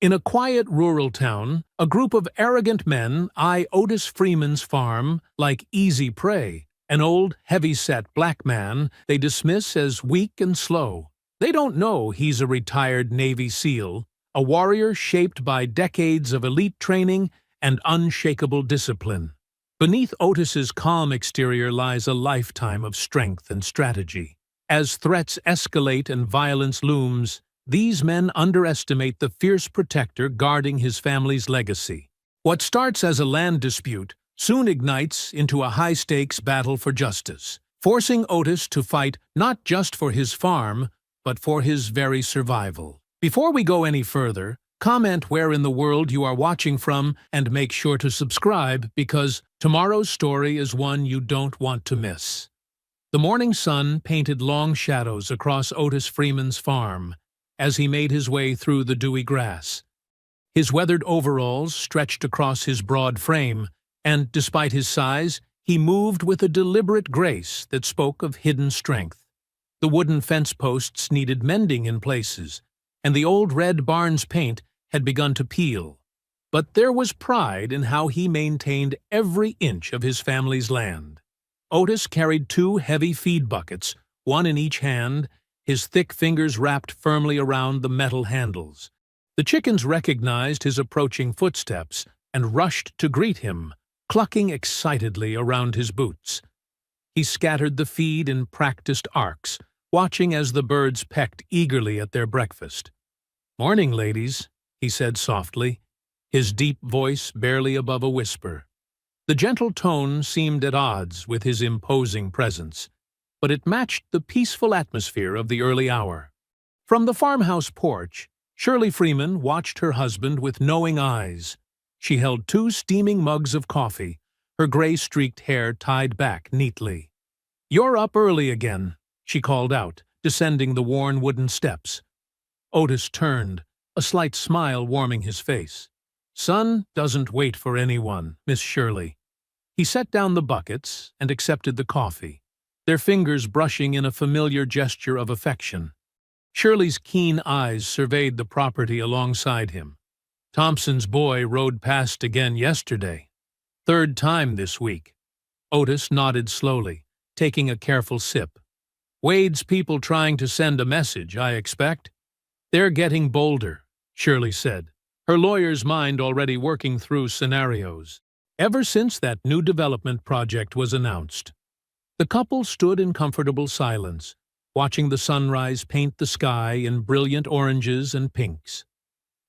In a quiet rural town, a group of arrogant men eye Otis Freeman's farm like easy prey, an old, heavy-set black man they dismiss as weak and slow. They don't know he's a retired Navy SEAL, a warrior shaped by decades of elite training and unshakable discipline. Beneath Otis's calm exterior lies a lifetime of strength and strategy. As threats escalate and violence looms, these men underestimate the fierce protector guarding his family's legacy. What starts as a land dispute soon ignites into a high-stakes battle for justice, forcing Otis to fight not just for his farm, but for his very survival. Before we go any further, comment where in the world you are watching from and make sure to subscribe because tomorrow's story is one you don't want to miss. The morning sun painted long shadows across Otis Freeman's farm as he made his way through the dewy grass. His weathered overalls stretched across his broad frame, and despite his size, he moved with a deliberate grace that spoke of hidden strength. The wooden fence posts needed mending in places, and the old red barn's paint had begun to peel. But there was pride in how he maintained every inch of his family's land. Otis carried 2 heavy feed buckets, one in each hand, his thick fingers wrapped firmly around the metal handles. The chickens recognized his approaching footsteps and rushed to greet him, clucking excitedly around his boots. He scattered the feed in practiced arcs, watching as the birds pecked eagerly at their breakfast. "Morning, ladies," he said softly, his deep voice barely above a whisper. The gentle tone seemed at odds with his imposing presence, but it matched the peaceful atmosphere of the early hour. From the farmhouse porch, Shirley Freeman watched her husband with knowing eyes. She held 2 steaming mugs of coffee, her gray-streaked hair tied back neatly. "You're up early again," she called out, descending the worn wooden steps. Otis turned, a slight smile warming his face. "Sun doesn't wait for anyone, Miss Shirley." He set down the buckets and accepted the coffee, their fingers brushing in a familiar gesture of affection. Shirley's keen eyes surveyed the property alongside him. "Thompson's boy rode past again yesterday. 3rd time this week." Otis nodded slowly, taking a careful sip. "Wade's people trying to send a message, I expect." "They're getting bolder," Shirley said, her lawyer's mind already working through scenarios. Ever since that new development project was announced, the couple stood in comfortable silence, watching the sunrise paint the sky in brilliant oranges and pinks.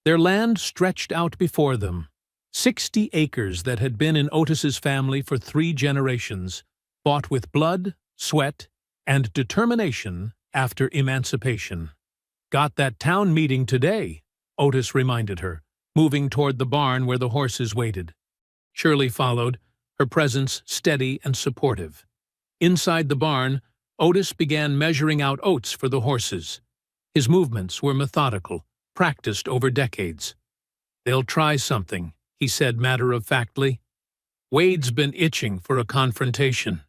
Their land stretched out before them, 60 acres that had been in Otis's family for 3 generations, bought with blood, sweat, and determination after emancipation. "Got that town meeting today," Otis reminded her, moving toward the barn where the horses waited. Shirley followed, her presence steady and supportive. Inside the barn, Otis began measuring out oats for the horses. His movements were methodical, practiced over decades. "They'll try something," he said matter-of-factly. "Wade's been itching for a confrontation."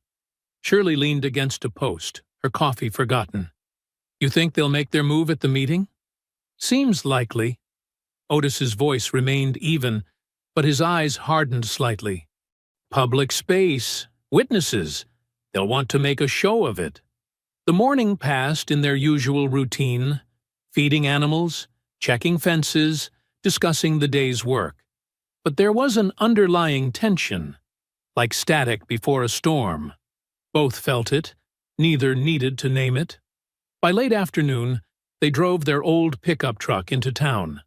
Shirley leaned against a post, her coffee forgotten. "You think they'll make their move at the meeting?" "Seems likely." Otis's voice remained even, but his eyes hardened slightly. "Public space, witnesses. They'll want to make a show of it." The morning passed in their usual routine, feeding animals, checking fences, discussing the day's work. But there was an underlying tension, like static before a storm. Both felt it, neither needed to name it. By late afternoon, they drove their old pickup truck into town.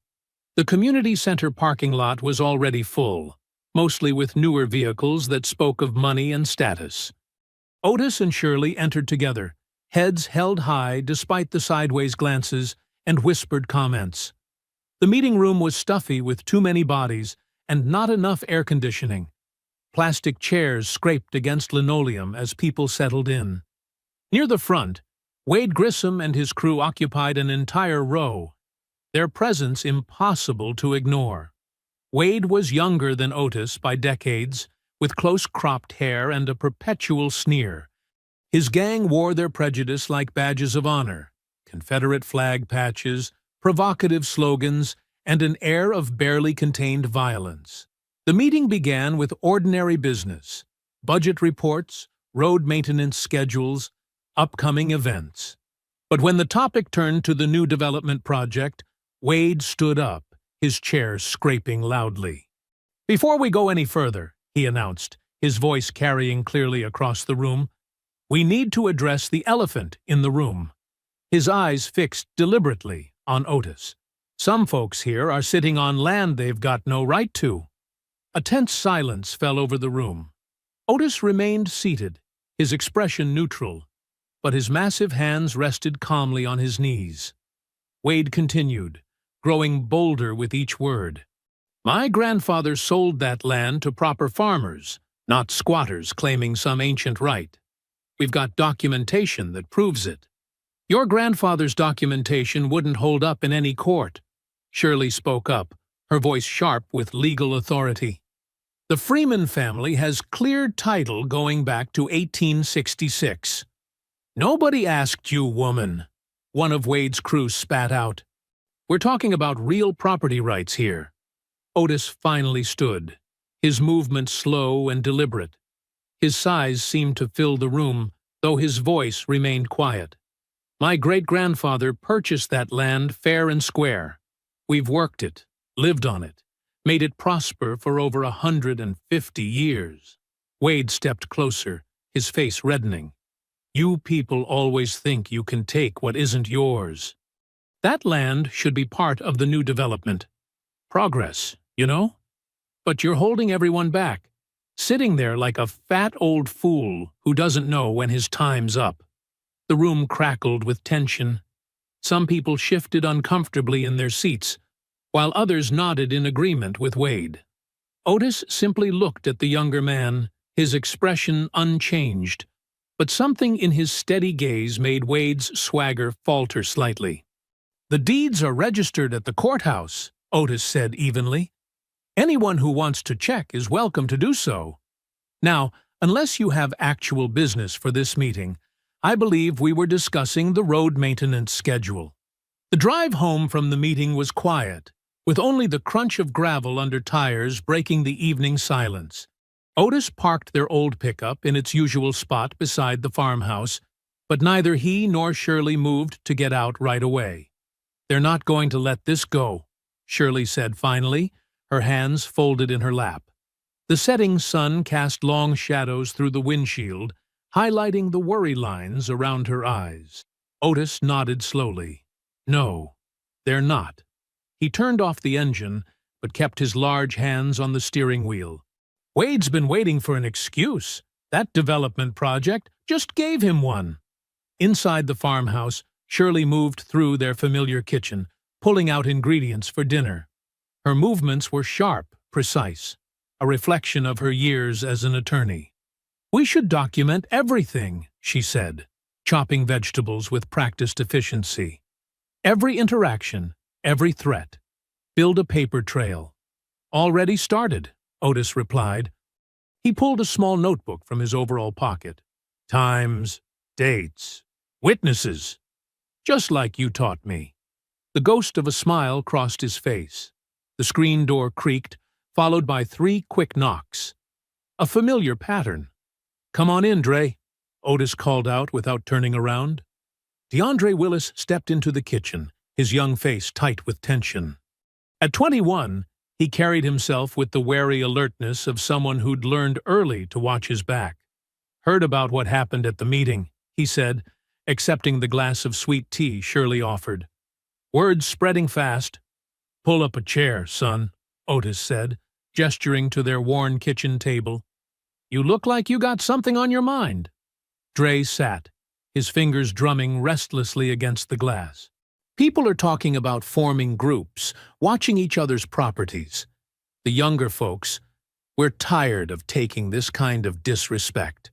The community center parking lot was already full, mostly with newer vehicles that spoke of money and status. Otis and Shirley entered together, heads held high despite the sideways glances and whispered comments. The meeting room was stuffy with too many bodies and not enough air conditioning. Plastic chairs scraped against linoleum as people settled in. Near the front, Wade Grissom and his crew occupied an entire row, their presence impossible to ignore. Wade was younger than Otis by decades, with close-cropped hair and a perpetual sneer. His gang wore their prejudice like badges of honor, Confederate flag patches, provocative slogans, and an air of barely contained violence. The meeting began with ordinary business, budget reports, road maintenance schedules, upcoming events. But when the topic turned to the new development project, Wade stood up, his chair scraping loudly. "Before we go any further," he announced, his voice carrying clearly across the room, "we need to address the elephant in the room." His eyes fixed deliberately on Otis. "Some folks here are sitting on land they've got no right to." A tense silence fell over the room. Otis remained seated, his expression neutral, but his massive hands rested calmly on his knees. Wade continued, growing bolder with each word. "My grandfather sold that land to proper farmers, not squatters claiming some ancient right. We've got documentation that proves it." "Your grandfather's documentation wouldn't hold up in any court," Shirley spoke up, her voice sharp with legal authority. "The Freeman family has clear title going back to 1866. "Nobody asked you, woman," one of Wade's crew spat out. "We're talking about real property rights here." Otis finally stood, his movement slow and deliberate. His size seemed to fill the room, though his voice remained quiet. "My great-grandfather purchased that land fair and square. We've worked it, lived on it, made it prosper for over 150 years. Wade stepped closer, his face reddening. "You people always think you can take what isn't yours. That land should be part of the new development. Progress, you know? But you're holding everyone back, sitting there like a fat old fool who doesn't know when his time's up." The room crackled with tension. Some people shifted uncomfortably in their seats, while others nodded in agreement with Wade. Otis simply looked at the younger man, his expression unchanged, but something in his steady gaze made Wade's swagger falter slightly. "The deeds are registered at the courthouse," Otis said evenly. "Anyone who wants to check is welcome to do so. Now, unless you have actual business for this meeting, I believe we were discussing the road maintenance schedule." The drive home from the meeting was quiet, with only the crunch of gravel under tires breaking the evening silence. Otis parked their old pickup in its usual spot beside the farmhouse, but neither he nor Shirley moved to get out right away. "They're not going to let this go," Shirley said finally, her hands folded in her lap. The setting sun cast long shadows through the windshield, highlighting the worry lines around her eyes. Otis nodded slowly. "No, they're not." He turned off the engine, but kept his large hands on the steering wheel. "Wade's been waiting for an excuse. That development project just gave him one." Inside the farmhouse, Shirley moved through their familiar kitchen, pulling out ingredients for dinner. Her movements were sharp, precise, a reflection of her years as an attorney. "We should document everything," she said, chopping vegetables with practiced efficiency. "Every interaction, every threat. Build a paper trail." "Already started," Otis replied. He pulled a small notebook from his overall pocket. "Times, dates, witnesses. Just like you taught me." The ghost of a smile crossed his face. The screen door creaked, followed by 3 quick knocks. A familiar pattern. "Come on in, Dre," Otis called out without turning around. DeAndre Willis stepped into the kitchen, his young face tight with tension. At 21, he carried himself with the wary alertness of someone who'd learned early to watch his back. "Heard about what happened at the meeting," he said, accepting the glass of sweet tea Shirley offered. "Word's spreading fast." "Pull up a chair, son," Otis said, gesturing to their worn kitchen table. "You look like you got something on your mind." Dre sat, his fingers drumming restlessly against the glass. "People are talking about forming groups, watching each other's properties. The younger folks, we're tired of taking this kind of disrespect."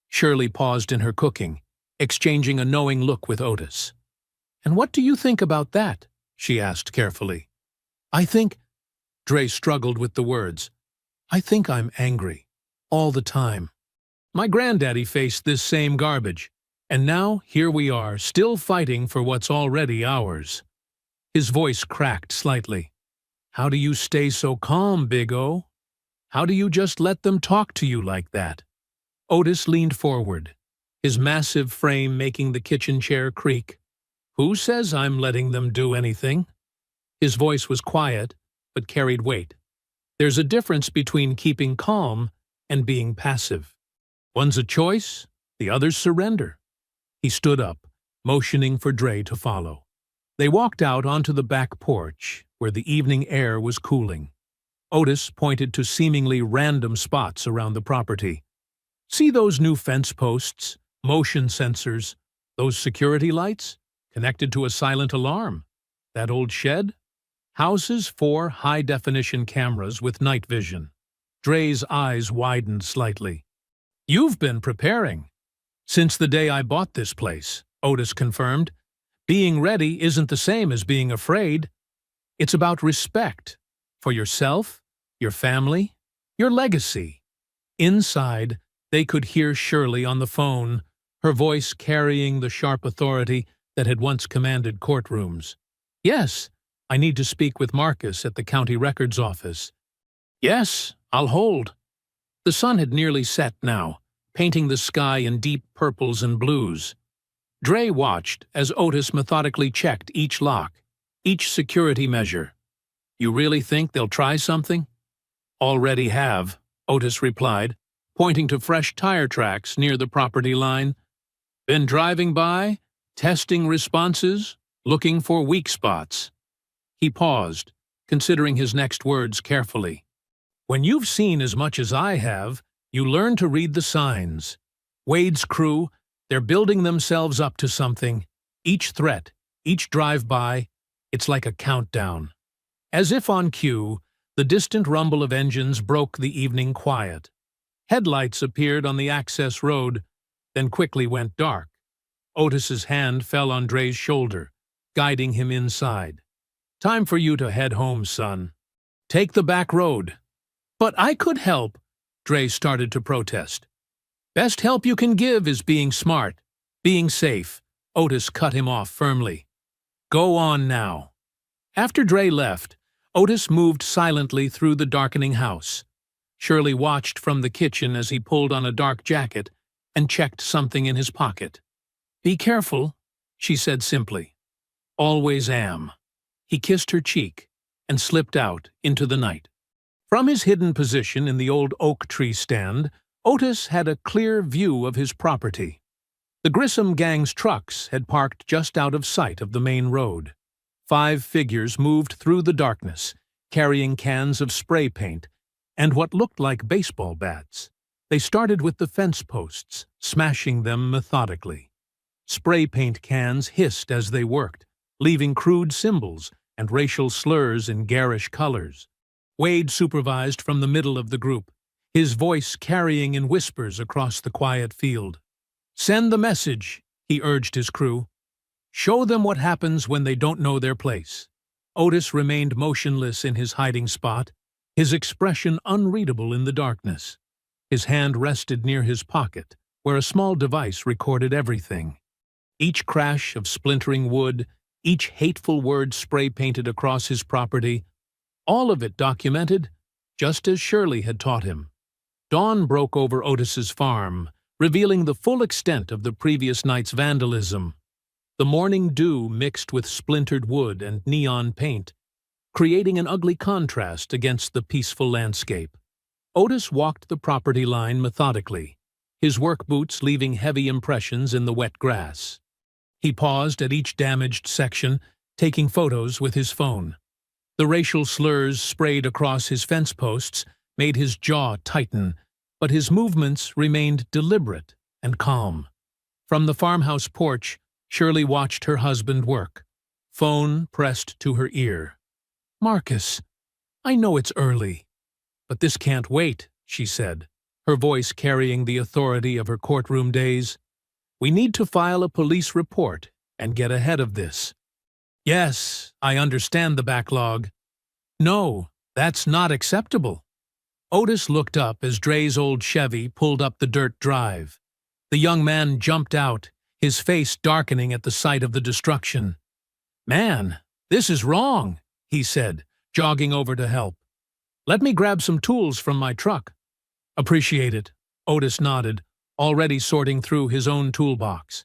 Shirley paused in her cooking, exchanging a knowing look with Otis. "And what do you think about that?" she asked carefully. "I think—" Dre struggled with the words. "I think I'm angry. All the time. My granddaddy faced this same garbage, and now here we are, still fighting for what's already ours." His voice cracked slightly. How do you stay so calm, Big O? How do you just let them talk to you like that? Otis leaned forward, his massive frame making the kitchen chair creak. Who says I'm letting them do anything? His voice was quiet, but carried weight. There's a difference between keeping calm and being passive. One's a choice, the other's surrender. He stood up, motioning for Dre to follow. They walked out onto the back porch, where the evening air was cooling. Otis pointed to seemingly random spots around the property. See those new fence posts, motion sensors, those security lights, connected to a silent alarm? That old shed? Houses 4 high-definition cameras with night vision. Dre's eyes widened slightly. You've been preparing. Since the day I bought this place, Otis confirmed. Being ready isn't the same as being afraid. It's about respect for yourself, your family, your legacy. Inside, they could hear Shirley on the phone, her voice carrying the sharp authority that had once commanded courtrooms. Yes, I need to speak with Marcus at the county records office. Yes, I'll hold. The sun had nearly set now, painting the sky in deep purples and blues. Dre watched as Otis methodically checked each lock, each security measure. You really think they'll try something? Already have, Otis replied, pointing to fresh tire tracks near the property line. Been driving by, testing responses, looking for weak spots. He paused, considering his next words carefully. When you've seen as much as I have, you learn to read the signs. Wade's crew, they're building themselves up to something. Each threat, each drive-by, it's like a countdown. As if on cue, the distant rumble of engines broke the evening quiet. Headlights appeared on the access road, then quickly went dark. Otis's hand fell on Dre's shoulder, guiding him inside. Time for you to head home, son. Take the back road. But I could help, Dre started to protest. Best help you can give is being smart, being safe. Otis cut him off firmly. Go on now. After Dre left, Otis moved silently through the darkening house. Shirley watched from the kitchen as he pulled on a dark jacket and checked something in his pocket. Be careful, she said simply. Always am. He kissed her cheek and slipped out into the night. From his hidden position in the old oak tree stand, Otis had a clear view of his property. The Grissom gang's trucks had parked just out of sight of the main road. 5 figures moved through the darkness, carrying cans of spray paint and what looked like baseball bats. They started with the fence posts, smashing them methodically. Spray paint cans hissed as they worked, leaving crude symbols and racial slurs in garish colors. Wade supervised from the middle of the group, his voice carrying in whispers across the quiet field. Send the message, he urged his crew. Show them what happens when they don't know their place. Otis remained motionless in his hiding spot, his expression unreadable in the darkness. His hand rested near his pocket, where a small device recorded everything. Each crash of splintering wood, each hateful word spray-painted across his property, all of it documented, just as Shirley had taught him. Dawn broke over Otis's farm, revealing the full extent of the previous night's vandalism. The morning dew mixed with splintered wood and neon paint, creating an ugly contrast against the peaceful landscape. Otis walked the property line methodically, his work boots leaving heavy impressions in the wet grass. He paused at each damaged section, taking photos with his phone. The racial slurs sprayed across his fence posts made his jaw tighten, but his movements remained deliberate and calm. From the farmhouse porch, Shirley watched her husband work, phone pressed to her ear. Marcus, I know it's early, but this can't wait, she said, her voice carrying the authority of her courtroom days. We need to file a police report and get ahead of this. Yes, I understand the backlog. No, that's not acceptable. Otis looked up as Dre's old Chevy pulled up the dirt drive. The young man jumped out, his face darkening at the sight of the destruction. Man, this is wrong, he said, jogging over to help. "Let me grab some tools from my truck." "Appreciate it," Otis nodded, already sorting through his own toolbox.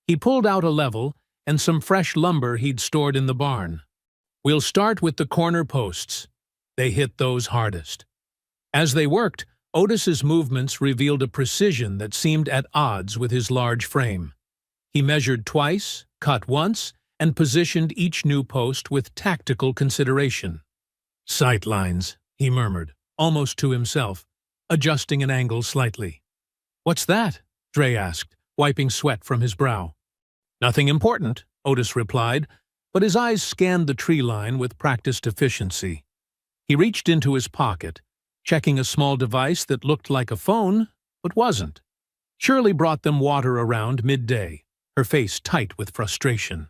He pulled out a level and some fresh lumber he'd stored in the barn. "We'll start with the corner posts." They hit those hardest. As they worked, Otis's movements revealed a precision that seemed at odds with his large frame. He measured twice, cut once, and positioned each new post with tactical consideration. "Sightlines," he murmured, almost to himself, adjusting an angle slightly. "What's that?" Dre asked, wiping sweat from his brow. "Nothing important," Otis replied, but his eyes scanned the tree line with practiced efficiency. He reached into his pocket, checking a small device that looked like a phone, but wasn't. Shirley brought them water around midday, her face tight with frustration.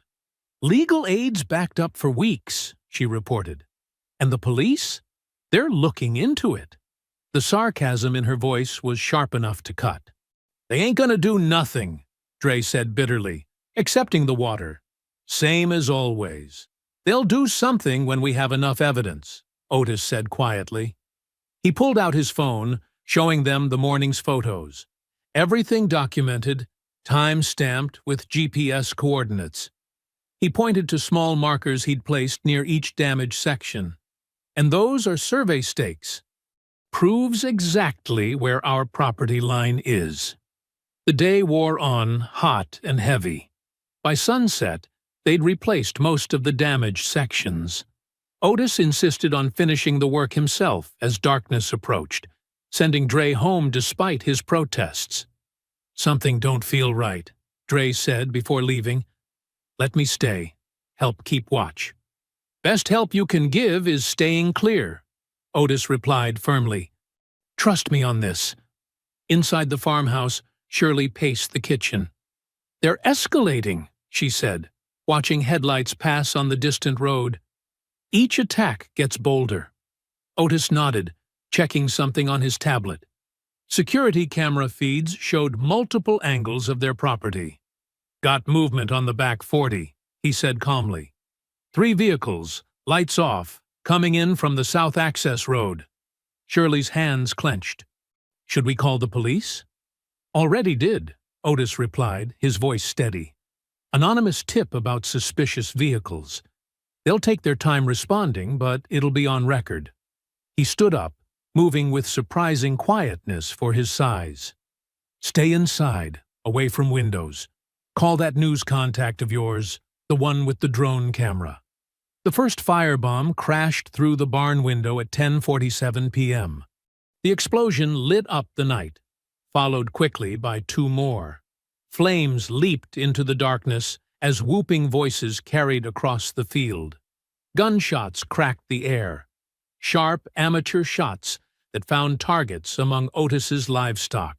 "Legal aid's backed up for weeks," she reported. "And the police? They're looking into it." The sarcasm in her voice was sharp enough to cut. "They ain't gonna do nothing," Dre said bitterly, accepting the water. "Same as always. They'll do something when we have enough evidence," Otis said quietly. He pulled out his phone, showing them the morning's photos. Everything documented, time-stamped with GPS coordinates. He pointed to small markers he'd placed near each damaged section. "And those are survey stakes. Proves exactly where our property line is." The day wore on, hot and heavy. By sunset, they'd replaced most of the damaged sections. Otis insisted on finishing the work himself as darkness approached, sending Dre home despite his protests. "Something don't feel right," Dre said before leaving. "Let me stay. Help keep watch." "Best help you can give is staying clear," Otis replied firmly. "Trust me on this." Inside the farmhouse, Shirley paced the kitchen. "They're escalating," she said, watching headlights pass on the distant road. "Each attack gets bolder." Otis nodded, checking something on his tablet. Security camera feeds showed multiple angles of their property. "Got movement on the back 40, he said calmly. 3 vehicles, lights off, coming in from the south access road." Shirley's hands clenched. "Should we call the police?" "Already did," Otis replied, his voice steady. "Anonymous tip about suspicious vehicles. They'll take their time responding, but it'll be on record." He stood up, moving with surprising quietness for his size. "Stay inside, away from windows. Call that news contact of yours, the one with the drone camera." The first firebomb crashed through the barn window at 10:47 p.m. The explosion lit up the night, followed quickly by 2 more. Flames leaped into the darkness as whooping voices carried across the field. Gunshots cracked the air, sharp amateur shots that found targets among Otis's livestock.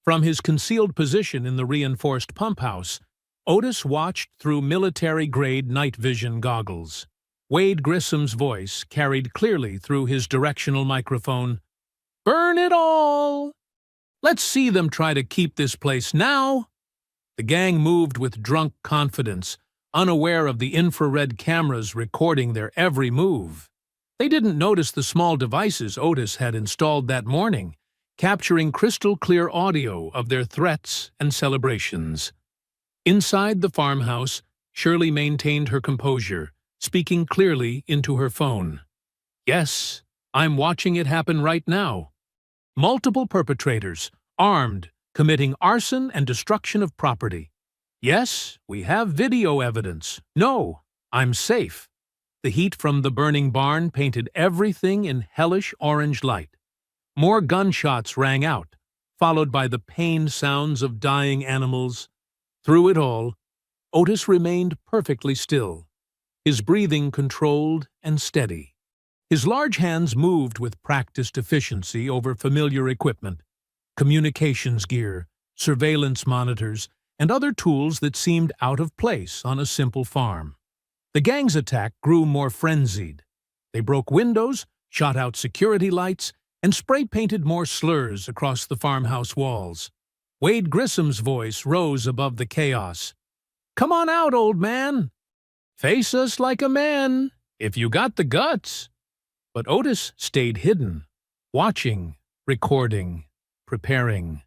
From his concealed position in the reinforced pump house, Otis watched through military-grade night vision goggles. Wade Grissom's voice carried clearly through his directional microphone. "Burn it all! Let's see them try to keep this place now!" The gang moved with drunk confidence, unaware of the infrared cameras recording their every move. They didn't notice the small devices Otis had installed that morning, capturing crystal-clear audio of their threats and celebrations. Inside the farmhouse, Shirley maintained her composure, speaking clearly into her phone. "Yes, I'm watching it happen right now. Multiple perpetrators, armed, committing arson and destruction of property. Yes, we have video evidence. No, I'm safe." The heat from the burning barn painted everything in hellish orange light. More gunshots rang out, followed by the pained sounds of dying animals. Through it all, Otis remained perfectly still, his breathing controlled and steady. His large hands moved with practiced efficiency over familiar equipment, communications gear, surveillance monitors, and other tools that seemed out of place on a simple farm. The gang's attack grew more frenzied. They broke windows, shot out security lights, and spray-painted more slurs across the farmhouse walls. Wade Grissom's voice rose above the chaos. "Come on out, old man! Face us like a man! if you got the guts. But Otis stayed hidden, watching, recording, preparing.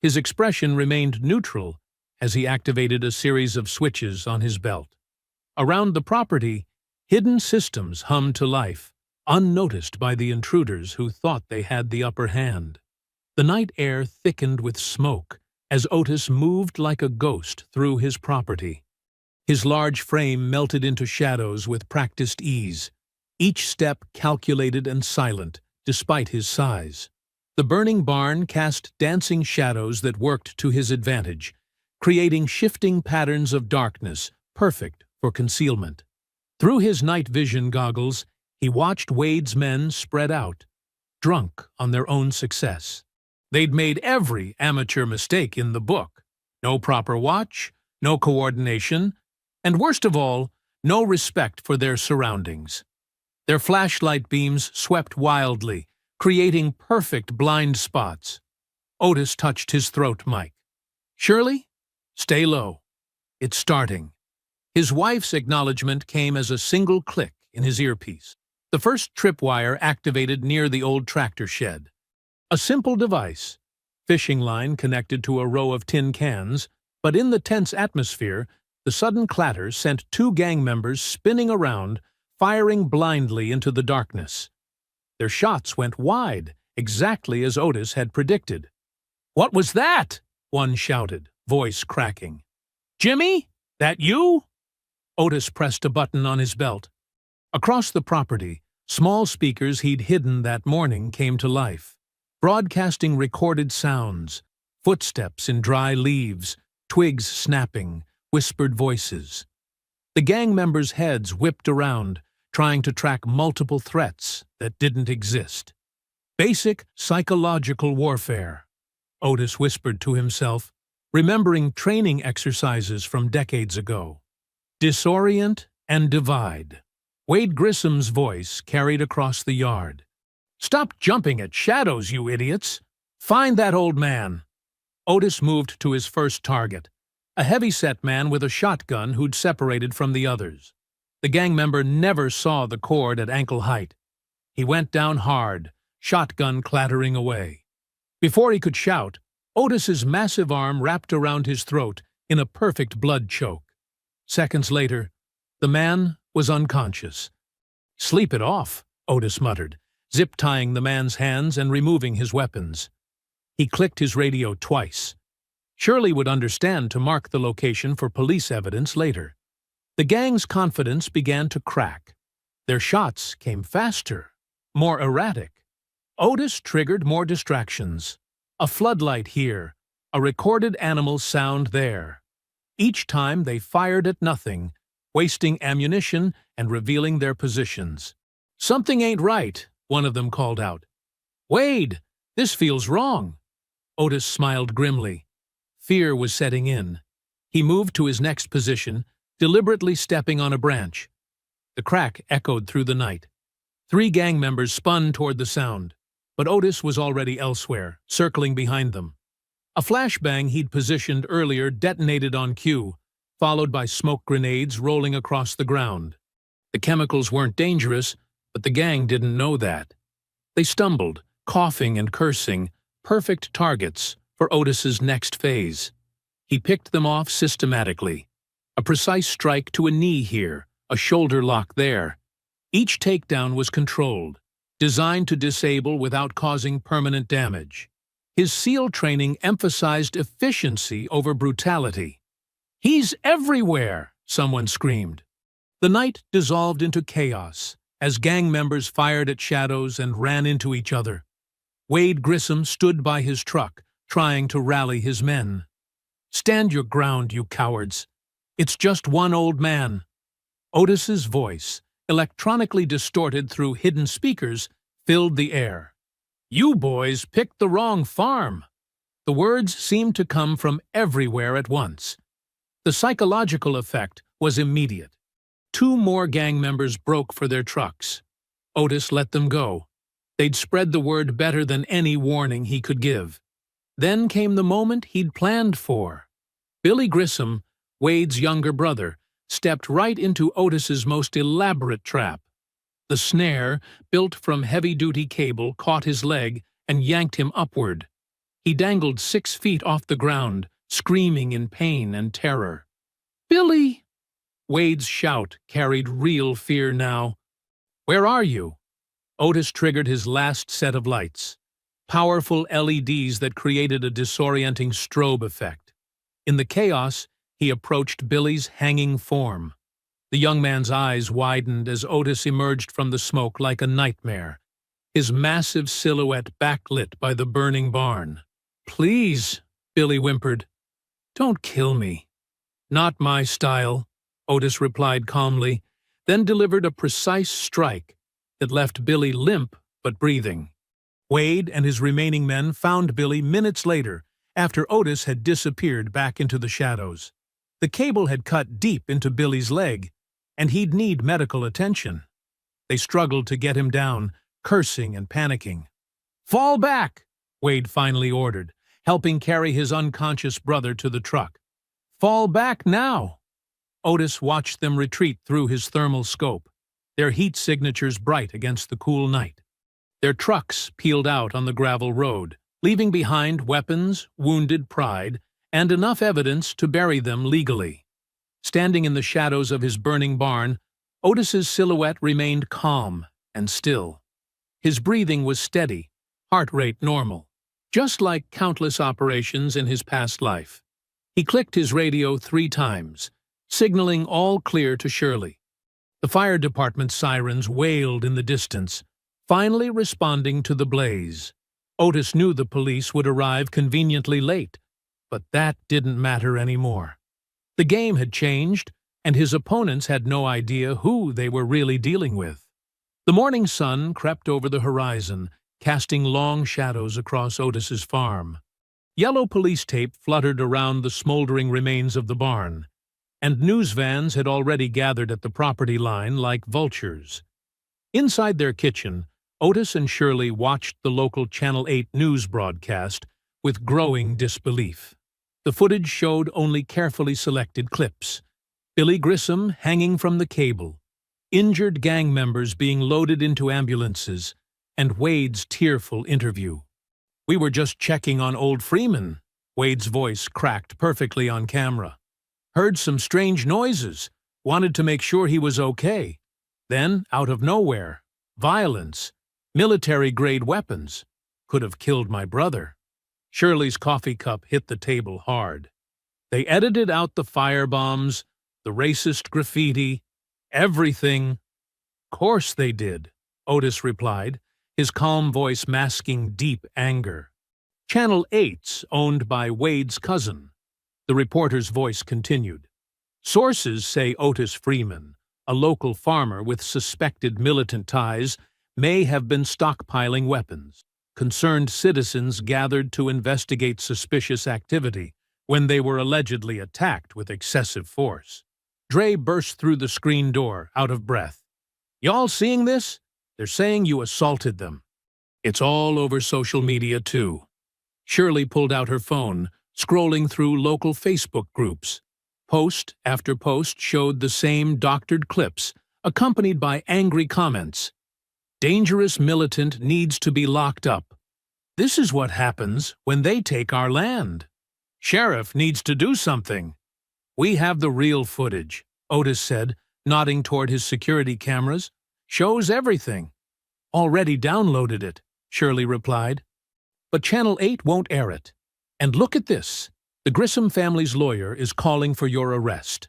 His expression remained neutral as he activated a series of switches on his belt. Around the property, hidden systems hummed to life, unnoticed by the intruders who thought they had the upper hand. The night air thickened with smoke as Otis moved like a ghost through his property. His large frame melted into shadows with practiced ease, each step calculated and silent, despite his size. The burning barn cast dancing shadows that worked to his advantage, creating shifting patterns of darkness, perfect for concealment. Through his night vision goggles, he watched Wade's men spread out, drunk on their own success. They'd made every amateur mistake in the book. No proper watch, no coordination, and worst of all, no respect for their surroundings. Their flashlight beams swept wildly, creating perfect blind spots. Otis touched his throat mic. "Shirley, stay low. It's starting." His wife's acknowledgement came as a single click in his earpiece. The first tripwire activated near the old tractor shed. A simple device, fishing line connected to a row of tin cans, but in the tense atmosphere, the sudden clatter sent two gang members spinning around, firing blindly into the darkness. Their shots went wide, exactly as Otis had predicted. "What was that?" one shouted, voice cracking. "Jimmy? That you?" Otis pressed a button on his belt. Across the property, small speakers he'd hidden that morning came to life, broadcasting recorded sounds, footsteps in dry leaves, twigs snapping, whispered voices. The gang members' heads whipped around, trying to track multiple threats that didn't exist. Basic psychological warfare, Otis whispered to himself, remembering training exercises from decades ago. Disorient and divide. Wade Grissom's voice carried across the yard. "Stop jumping at shadows, you idiots! Find that old man!" Otis moved to his first target, a heavy-set man with a shotgun who'd separated from the others. The gang member never saw the cord at ankle height. He went down hard, shotgun clattering away. Before he could shout, Otis's massive arm wrapped around his throat in a perfect blood choke. Seconds later, the man was unconscious. "Sleep it off," Otis muttered, zip-tying the man's hands and removing his weapons. He clicked his radio twice. Shirley would understand to mark the location for police evidence later. The gang's confidence began to crack. Their shots came faster, more erratic. Otis triggered more distractions. A floodlight here, a recorded animal sound there. Each time they fired at nothing, wasting ammunition and revealing their positions. "Something ain't right," one of them called out. "Wade, this feels wrong." Otis smiled grimly. Fear was setting in. He moved to his next position, deliberately stepping on a branch. The crack echoed through the night. 3 gang members spun toward the sound, but Otis was already elsewhere, circling behind them. A flashbang he'd positioned earlier detonated on cue, followed by smoke grenades rolling across the ground. The chemicals weren't dangerous, but the gang didn't know that. They stumbled, coughing and cursing, perfect targets for Otis's next phase. He picked them off systematically. A precise strike to a knee here, a shoulder lock there. Each takedown was controlled, designed to disable without causing permanent damage. His SEAL training emphasized efficiency over brutality. "He's everywhere!" someone screamed. The night dissolved into chaos as gang members fired at shadows and ran into each other. Wade Grissom stood by his truck, trying to rally his men. "Stand your ground, you cowards. It's just one old man." Otis's voice, electronically distorted through hidden speakers, filled the air. "You boys picked the wrong farm." The words seemed to come from everywhere at once. The psychological effect was immediate. 2 more gang members broke for their trucks. Otis let them go. They'd spread the word better than any warning he could give. Then came the moment he'd planned for. Billy Grissom, Wade's younger brother, stepped right into Otis's most elaborate trap. The snare, built from heavy-duty cable, caught his leg and yanked him upward. He dangled 6 feet off the ground, screaming in pain and terror. "Billy!" Wade's shout carried real fear now. "Where are you?" Otis triggered his last set of lights, powerful LEDs that created a disorienting strobe effect. In the chaos, he approached Billy's hanging form. The young man's eyes widened as Otis emerged from the smoke like a nightmare, his massive silhouette backlit by the burning barn. "Please," Billy whimpered. "Don't kill me." "Not my style," Otis replied calmly, then delivered a precise strike that left Billy limp but breathing. Wade and his remaining men found Billy minutes later, after Otis had disappeared back into the shadows. The cable had cut deep into Billy's leg, and he'd need medical attention. They struggled to get him down, cursing and panicking. "Fall back," Wade finally ordered, helping carry his unconscious brother to the truck. "Fall back now." Otis watched them retreat through his thermal scope, their heat signatures bright against the cool night. Their trucks peeled out on the gravel road, leaving behind weapons, wounded pride, and enough evidence to bury them legally. Standing in the shadows of his burning barn, Otis's silhouette remained calm and still. His breathing was steady, heart rate normal, just like countless operations in his past life. He clicked his radio 3 times, signaling all clear to Shirley. The fire department's sirens wailed in the distance, finally responding to the blaze. Otis knew the police would arrive conveniently late, but that didn't matter anymore. The game had changed, and his opponents had no idea who they were really dealing with. The morning sun crept over the horizon, casting long shadows across Otis's farm. Yellow police tape fluttered around the smoldering remains of the barn, and news vans had already gathered at the property line like vultures. Inside their kitchen, Otis and Shirley watched the local Channel 8 news broadcast with growing disbelief. The footage showed only carefully selected clips: Billy Grissom hanging from the cable, injured gang members being loaded into ambulances, and Wade's tearful interview. "We were just checking on old Freeman," Wade's voice cracked perfectly on camera. "Heard some strange noises, wanted to make sure he was okay. Then, out of nowhere, violence, military-grade weapons. Could have killed my brother." Shirley's coffee cup hit the table hard. "They edited out the firebombs, the racist graffiti, everything." "Course they did," Otis replied, his calm voice masking deep anger. "Channel 8's owned by Wade's cousin." The reporter's voice continued. "Sources say Otis Freeman, a local farmer with suspected militant ties, may have been stockpiling weapons. Concerned citizens gathered to investigate suspicious activity when they were allegedly attacked with excessive force." Dre burst through the screen door, out of breath. "Y'all seeing this? They're saying you assaulted them." "It's all over social media, too." Shirley pulled out her phone, scrolling through local Facebook groups. Post after post showed the same doctored clips, accompanied by angry comments. "Dangerous militant needs to be locked up. This is what happens when they take our land. Sheriff needs to do something. We have the real footage," Otis said, nodding toward his security cameras. "Shows everything." "Already downloaded it," Shirley replied. "But Channel 8 won't air it. And look at this. The Grissom family's lawyer is calling for your arrest."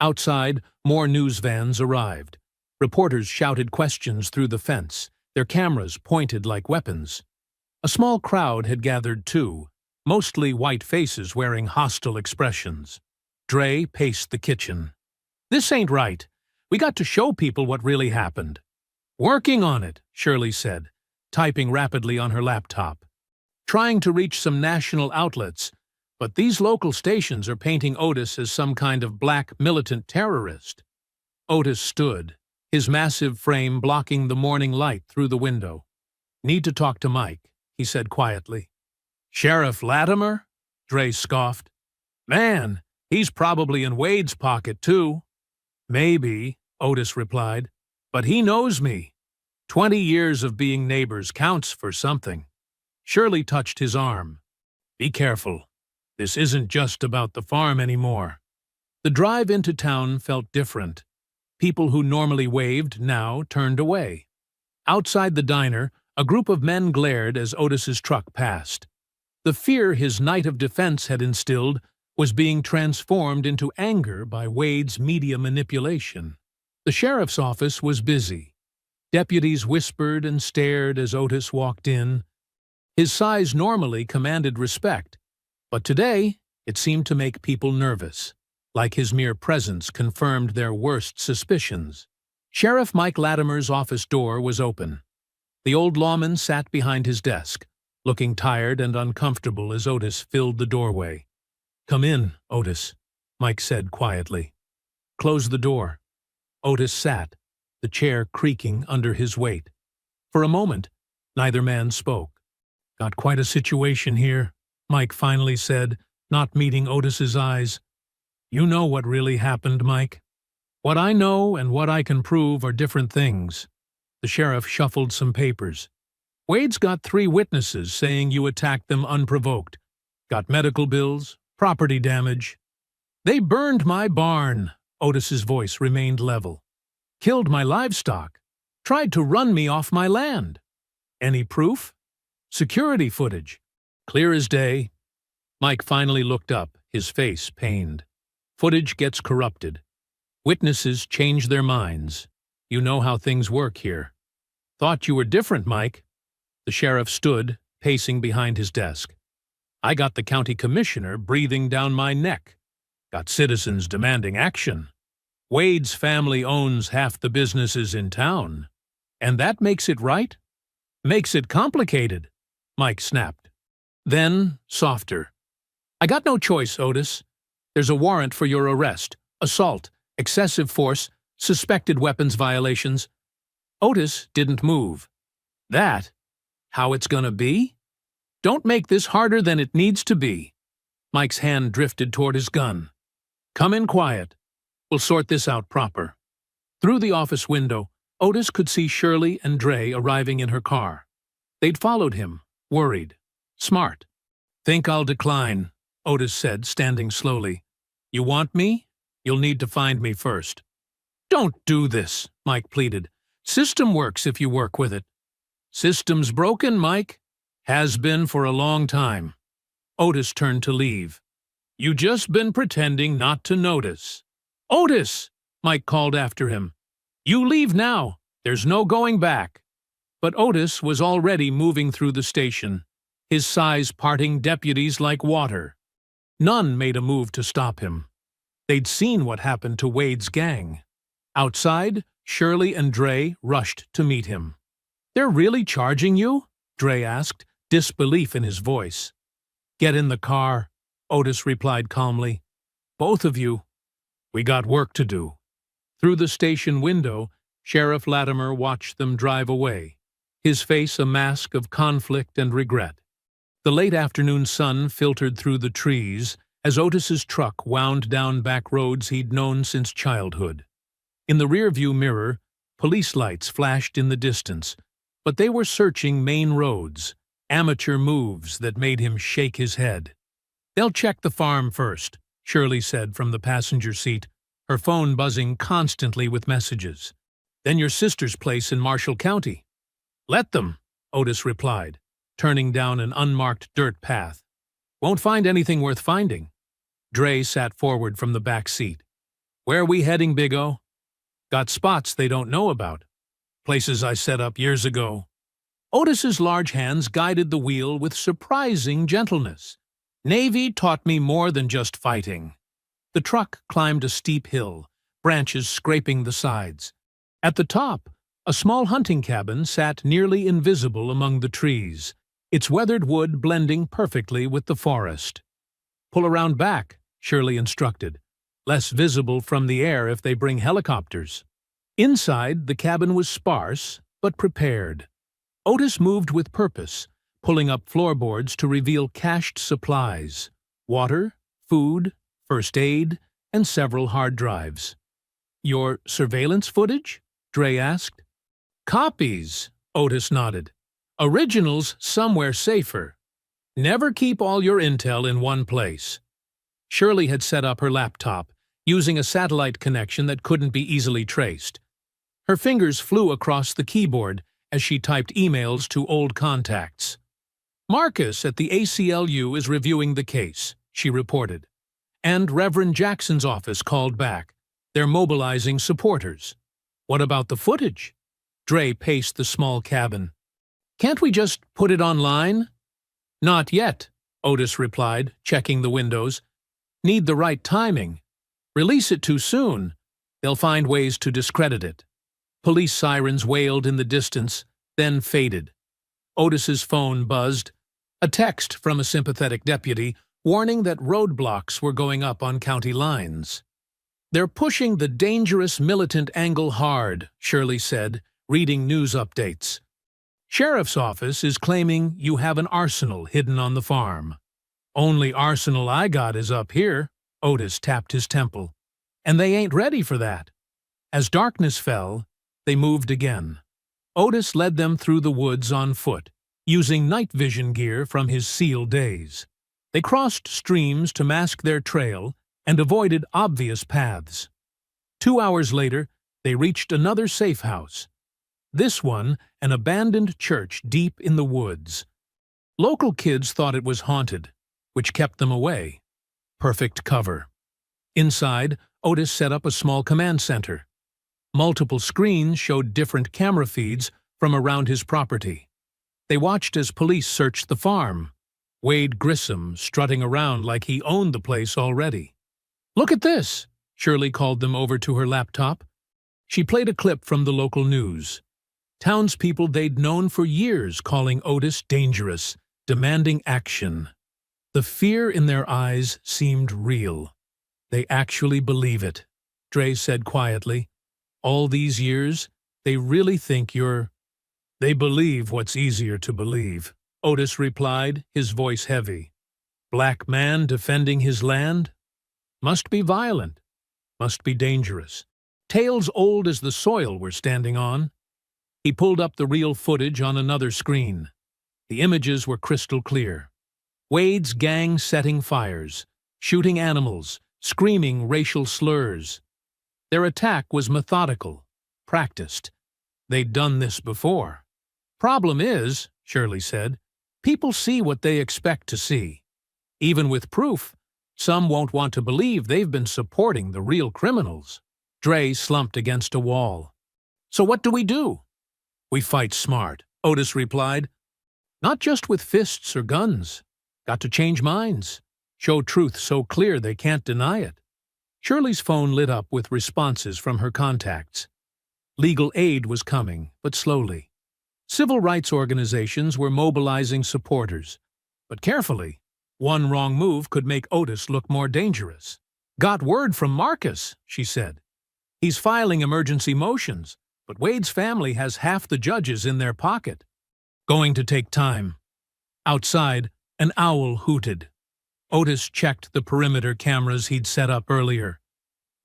Outside, more news vans arrived. Reporters shouted questions through the fence, their cameras pointed like weapons. A small crowd had gathered too, mostly white faces wearing hostile expressions. Dre paced the kitchen. "This ain't right. We got to show people what really happened." "Working on it," Shirley said, typing rapidly on her laptop. "Trying to reach some national outlets, but these local stations are painting Otis as some kind of black militant terrorist." Otis stood, his massive frame blocking the morning light through the window. "Need to talk to Mike," he said quietly. "Sheriff Latimer?" Dre scoffed. "Man, he's probably in Wade's pocket, too." "Maybe," Otis replied. But he knows me. 20 years of being neighbors counts for something. Shirley touched his arm. Be careful. This isn't just about the farm anymore. The drive into town felt different. People who normally waved now turned away. Outside the diner, a group of men glared as Otis's truck passed. The fear his night of defense had instilled was being transformed into anger by Wade's media manipulation. The sheriff's office was busy. Deputies whispered and stared as Otis walked in. His size normally commanded respect, but today it seemed to make people nervous, like his mere presence confirmed their worst suspicions. Sheriff Mike Latimer's office door was open. The old lawman sat behind his desk, looking tired and uncomfortable as Otis filled the doorway. "Come in, Otis," Mike said quietly. "Close the door." Otis sat, the chair creaking under his weight. For a moment, neither man spoke. "Got quite a situation here," Mike finally said, not meeting Otis's eyes. "You know what really happened, Mike. What I know and what I can prove are different things." The sheriff shuffled some papers. "Wade's got 3 witnesses saying you attacked them unprovoked. Got medical bills, property damage. They burned my barn." Otis's voice remained level. "Killed my livestock. Tried to run me off my land. Any proof? Security footage. Clear as day." Mike finally looked up, his face pained. "Footage gets corrupted. Witnesses change their minds. You know how things work here." "Thought you were different, Mike." The sheriff stood, pacing behind his desk. "I got the county commissioner breathing down my neck. Got citizens demanding action. Wade's family owns half the businesses in town. And that makes it right? Makes it complicated," Mike snapped. Then, softer. "I got no choice, Otis. There's a warrant for your arrest. Assault, excessive force, suspected weapons violations." Otis didn't move. "That? How it's gonna be? Don't make this harder than it needs to be." Mike's hand drifted toward his gun. "Come in quiet. We'll sort this out proper." Through the office window, Otis could see Shirley and Dre arriving in her car. They'd followed him, worried, smart. "Think I'll decline," Otis said, standing slowly. "You want me? You'll need to find me first." "Don't do this," Mike pleaded. "System works if you work with it." "System's broken, Mike. Has been for a long time." Otis turned to leave. "You just been pretending not to notice." "Otis!" Mike called after him. "You leave now. There's no going back." But Otis was already moving through the station, his size parting deputies like water. None made a move to stop him. They'd seen what happened to Wade's gang. Outside, Shirley and Dre rushed to meet him. "They're really charging you?" Dre asked, disbelief in his voice. "Get in the car," Otis replied calmly. "Both of you. We got work to do." Through the station window, Sheriff Latimer watched them drive away, his face a mask of conflict and regret. The late afternoon sun filtered through the trees as Otis's truck wound down back roads he'd known since childhood. In the rearview mirror, police lights flashed in the distance, but they were searching main roads, amateur moves that made him shake his head. "They'll check the farm first," Shirley said from the passenger seat, her phone buzzing constantly with messages. "Then your sister's place in Marshall County." "Let them," Otis replied, turning down an unmarked dirt path. "Won't find anything worth finding." Dre sat forward from the back seat. "Where are we heading, Big O?" "Got spots they don't know about. Places I set up years ago." Otis's large hands guided the wheel with surprising gentleness. "Navy taught me more than just fighting." The truck climbed a steep hill, branches scraping the sides. At the top, a small hunting cabin sat nearly invisible among the trees, its weathered wood blending perfectly with the forest. "Pull around back," Shirley instructed. "Less visible from the air if they bring helicopters." Inside, the cabin was sparse, but prepared. Otis moved with purpose, pulling up floorboards to reveal cached supplies: water, food, first aid, and several hard drives. "Your surveillance footage?" Dre asked. Copies, Otis nodded. Originals somewhere safer. Never keep all your intel in one place. Shirley had set up her laptop, using a satellite connection that couldn't be easily traced. Her fingers flew across the keyboard as she typed emails to old contacts. Marcus at the ACLU is reviewing the case, she reported. And Reverend Jackson's office called back. They're mobilizing supporters. What about the footage? Dre paced the small cabin. Can't we just put it online? Not yet, Otis replied, checking the windows. Need the right timing. Release it too soon. They'll find ways to discredit it. Police sirens wailed in the distance, then faded. Otis's phone buzzed. A text from a sympathetic deputy warning that roadblocks were going up on county lines. They're pushing the dangerous militant angle hard, Shirley said, reading news updates. Sheriff's office is claiming you have an arsenal hidden on the farm. Only arsenal I got is up here, Otis tapped his temple. And they ain't ready for that. As darkness fell, they moved again. Otis led them through the woods on foot, using night vision gear from his SEAL days. They crossed streams to mask their trail and avoided obvious paths. 2 hours later, they reached another safe house. This one, an abandoned church deep in the woods. Local kids thought it was haunted, which kept them away. Perfect cover. Inside, Otis set up a small command center. Multiple screens showed different camera feeds from around his property. They watched as police searched the farm. Wade Grissom strutting around like he owned the place already. Look at this, Shirley called them over to her laptop. She played a clip from the local news. Townspeople they'd known for years calling Otis dangerous, demanding action. The fear in their eyes seemed real. They actually believe it, Dre said quietly. All these years, they really think you're... They believe what's easier to believe, Otis replied, his voice heavy. Black man defending his land? Must be violent. Must be dangerous. Tales old as the soil we're standing on. He pulled up the real footage on another screen. The images were crystal clear. Wade's gang setting fires, shooting animals, screaming racial slurs. Their attack was methodical, practiced. They'd done this before. Problem is, Shirley said, people see what they expect to see. Even with proof, some won't want to believe they've been supporting the real criminals. Dre slumped against a wall. So what do? We fight smart, Otis replied. Not just with fists or guns. Got to change minds. Show truth so clear they can't deny it. Shirley's phone lit up with responses from her contacts. Legal aid was coming, but slowly. Civil rights organizations were mobilizing supporters. But carefully, one wrong move could make Otis look more dangerous. Got word from Marcus, she said. He's filing emergency motions, but Wade's family has half the judges in their pocket. Going to take time. Outside, an owl hooted. Otis checked the perimeter cameras he'd set up earlier.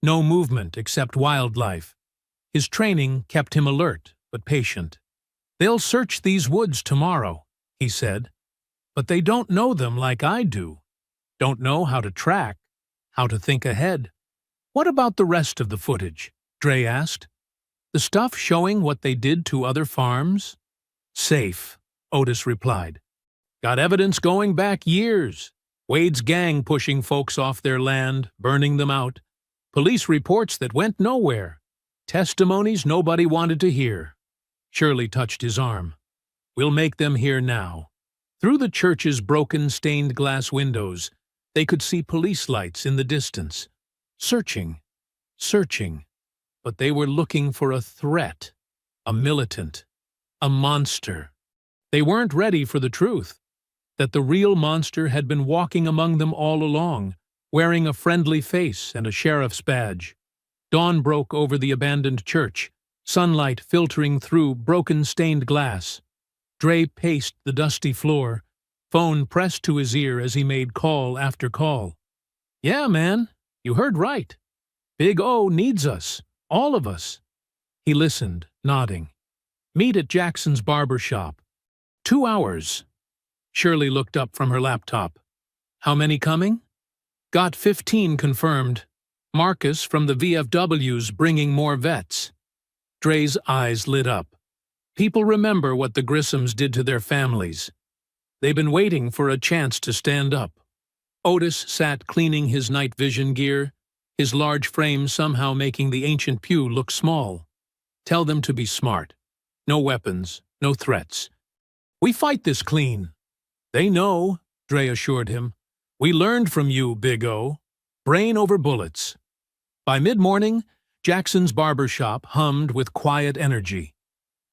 No movement except wildlife. His training kept him alert but patient. They'll search these woods tomorrow, he said. But they don't know them like I do. Don't know how to track, how to think ahead. What about the rest of the footage? Dre asked. The stuff showing what they did to other farms? Safe, Otis replied. Got evidence going back years. Wade's gang pushing folks off their land, burning them out. Police reports that went nowhere. Testimonies nobody wanted to hear. Shirley touched his arm. We'll make them hear now. Through the church's broken stained glass windows, they could see police lights in the distance. Searching. But they were looking for a threat, a militant, a monster. They weren't ready for the truth, that the real monster had been walking among them all along, wearing a friendly face and a sheriff's badge. Dawn broke over the abandoned church, sunlight filtering through broken stained glass. Dre paced the dusty floor, phone pressed to his ear as he made call after call. Yeah, man, you heard right. Big O needs us, all of us. He listened, nodding. Meet at Jackson's barber shop. 2 hours. Shirley looked up from her laptop. How many coming? Got 15 confirmed. Marcus from the VFW's bringing more vets. Dre's eyes lit up. People remember what the Grissams did to their families. They've been waiting for a chance to stand up. Otis sat cleaning his night vision gear, his large frame somehow making the ancient pew look small. Tell them to be smart. No weapons, no threats. We fight this clean. They know, Dre assured him. We learned from you, Big O. Brain over bullets. By mid-morning, Jackson's barber shop hummed with quiet energy.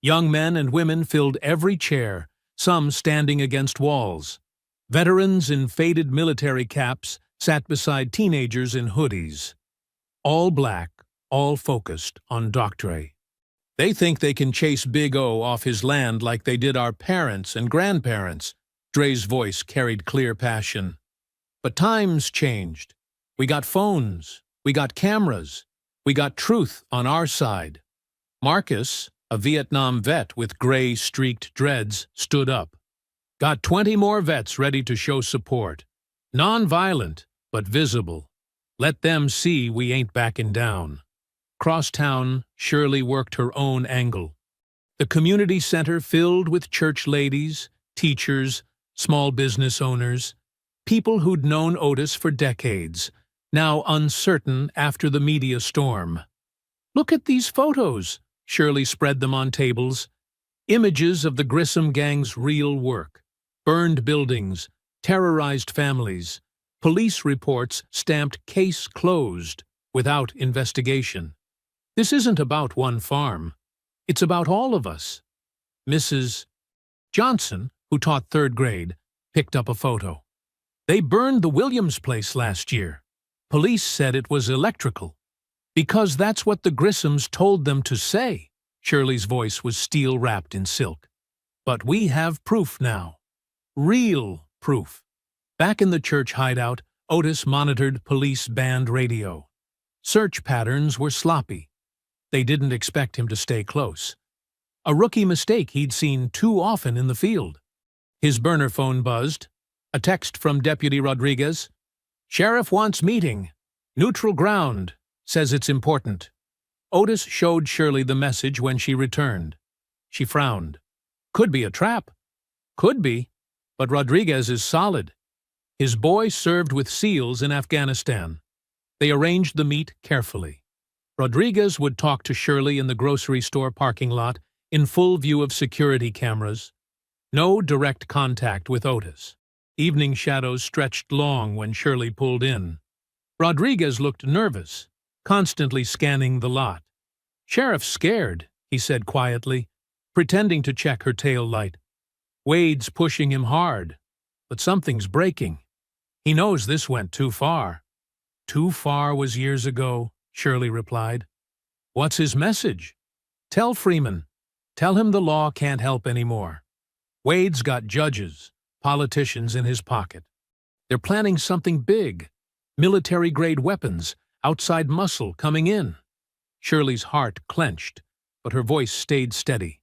Young men and women filled every chair, some standing against walls. Veterans in faded military caps sat beside teenagers in hoodies. All black, all focused on Dre. They think they can chase Big O off his land like they did our parents and grandparents. Dre's voice carried clear passion. But times changed. We got phones. We got cameras. We got truth on our side. Marcus, a Vietnam vet with gray-streaked dreads, stood up. Got 20 more vets ready to show support. Non-violent, but visible. Let them see we ain't backing down. Cross town, Shirley worked her own angle. The community center filled with church ladies, teachers, small business owners, people who'd known Otis for decades, now uncertain after the media storm. Look at these photos, Shirley spread them on tables. Images of the Grissom gang's real work. Burned buildings, terrorized families, police reports stamped case closed without investigation. This isn't about one farm. It's about all of us. Mrs. Johnson, who taught 3rd grade, picked up a photo. They burned the Williams place last year. Police said it was electrical. Because that's what the Grissams told them to say. Shirley's voice was steel-wrapped in silk. But we have proof now. Real proof. Back in the church hideout, Otis monitored police band radio. Search patterns were sloppy. They didn't expect him to stay close. A rookie mistake he'd seen too often in the field. His burner phone buzzed. A text from Deputy Rodriguez. Sheriff wants meeting. Neutral ground. Says it's important. Otis showed Shirley the message when she returned. She frowned. Could be a trap. Could be. But Rodriguez is solid. His boy served with SEALs in Afghanistan. They arranged the meet carefully. Rodriguez would talk to Shirley in the grocery store parking lot in full view of security cameras. No direct contact with Otis. Evening shadows stretched long when Shirley pulled in. Rodriguez looked nervous, constantly scanning the lot. Sheriff's scared, he said quietly, pretending to check her tail light. Wade's pushing him hard, but something's breaking. He knows this went too far. Too far was years ago, Shirley replied. What's his message? Tell Freeman. Tell him the law can't help anymore. Wade's got judges, politicians in his pocket. They're planning something big. Military-grade weapons, outside muscle coming in. Shirley's heart clenched, but her voice stayed steady.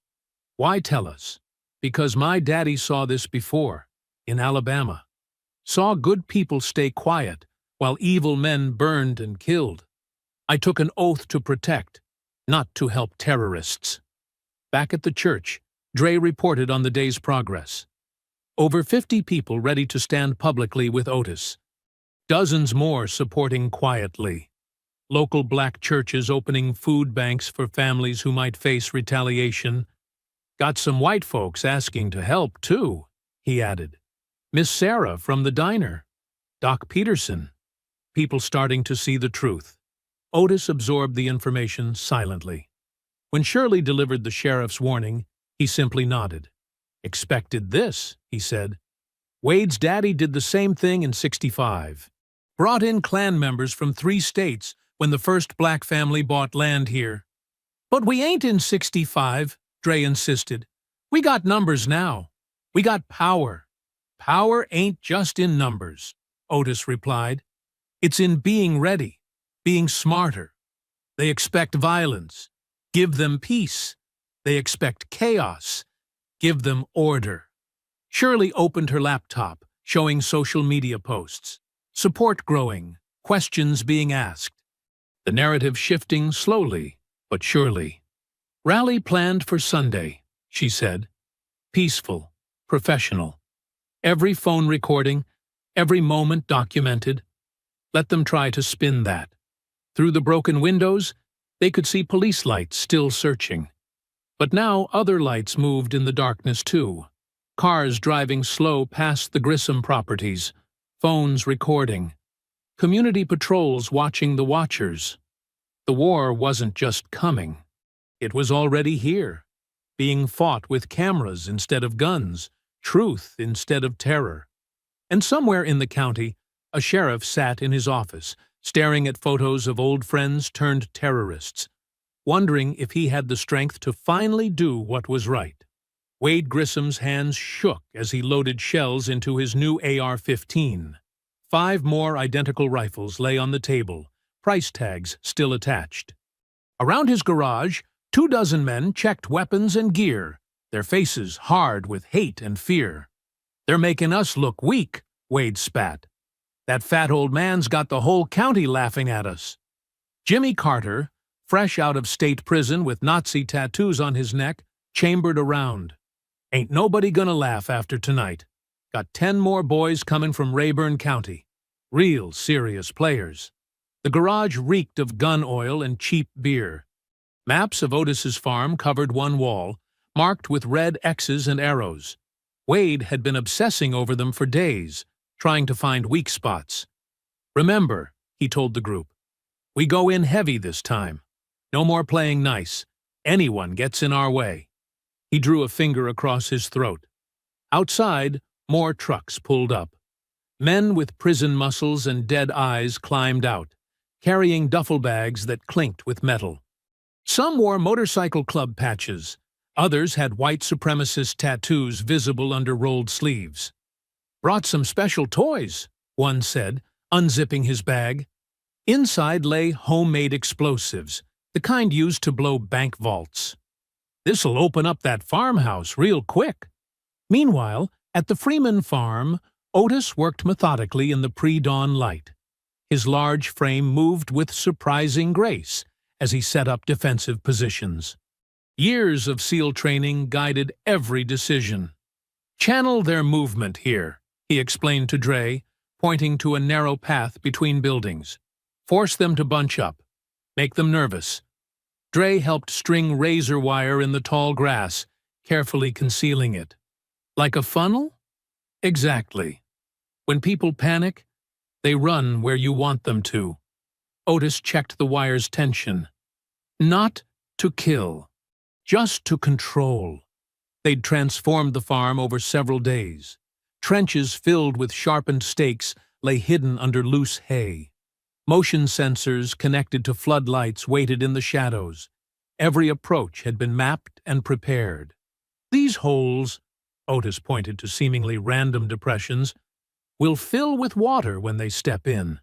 Why tell us? Because my daddy saw this before, in Alabama. Saw good people stay quiet while evil men burned and killed. I took an oath to protect, not to help terrorists. Back at the church, Dre reported on the day's progress. Over 50 people ready to stand publicly with Otis. Dozens more supporting quietly. Local black churches opening food banks for families who might face retaliation. Got some white folks asking to help, too, he added. Miss Sarah from the diner. Doc Peterson. People starting to see the truth. Otis absorbed the information silently. When Shirley delivered the sheriff's warning, he simply nodded. Expected this, he said. Wade's daddy did the same thing in '65. Brought in Klan members from 3 states when the first black family bought land here. But we ain't in '65, Dre insisted. We got numbers now. We got power. Power ain't just in numbers, Otis replied. It's in being ready, being smarter. They expect violence. Give them peace. They expect chaos. Give them order. Shirley opened her laptop, showing social media posts. Support growing, questions being asked. The narrative shifting slowly, but surely. Rally planned for Sunday, she said. Peaceful, professional. Every phone recording, every moment documented. Let them try to spin that. Through the broken windows, they could see police lights still searching. But now other lights moved in the darkness too. Cars driving slow past the Grissom properties, phones recording. Community patrols watching the watchers. The war wasn't just coming. It was already here, being fought with cameras instead of guns, truth instead of terror. And somewhere in the county, a sheriff sat in his office, staring at photos of old friends turned terrorists, wondering if he had the strength to finally do what was right. Wade Grissom's hands shook as he loaded shells into his new AR-15. 5 more identical rifles lay on the table, price tags still attached. Around his garage, 24 men checked weapons and gear, their faces hard with hate and fear. "They're making us look weak," Wade spat. "That fat old man's got the whole county laughing at us." Jimmy Carter, fresh out of state prison with Nazi tattoos on his neck, chambered around. "Ain't nobody gonna laugh after tonight. Got 10 more boys coming from Rayburn County. Real serious players." The garage reeked of gun oil and cheap beer. Maps of Otis's farm covered one wall, marked with red X's and arrows. Wade had been obsessing over them for days, trying to find weak spots. "Remember," he told the group, "we go in heavy this time. No more playing nice. Anyone gets in our way." He drew a finger across his throat. Outside, more trucks pulled up. Men with prison muscles and dead eyes climbed out, carrying duffel bags that clinked with metal. Some wore motorcycle club patches. Others had white supremacist tattoos visible under rolled sleeves. "Brought some special toys," one said, unzipping his bag. Inside lay homemade explosives, the kind used to blow bank vaults. "This'll open up that farmhouse real quick." Meanwhile, at the Freeman farm, Otis worked methodically in the pre-dawn light. His large frame moved with surprising grace as he set up defensive positions. Years of SEAL training guided every decision. "Channel their movement here," he explained to Dre, pointing to a narrow path between buildings. "Force them to bunch up. Make them nervous." Dre helped string razor wire in the tall grass, carefully concealing it. "Like a funnel?" "Exactly. When people panic, they run where you want them to." Otis checked the wire's tension. "Not to kill, just to control." They'd transformed the farm over several days. Trenches filled with sharpened stakes lay hidden under loose hay. Motion sensors connected to floodlights waited in the shadows. Every approach had been mapped and prepared. "These holes," Otis pointed to seemingly random depressions, "will fill with water when they step in.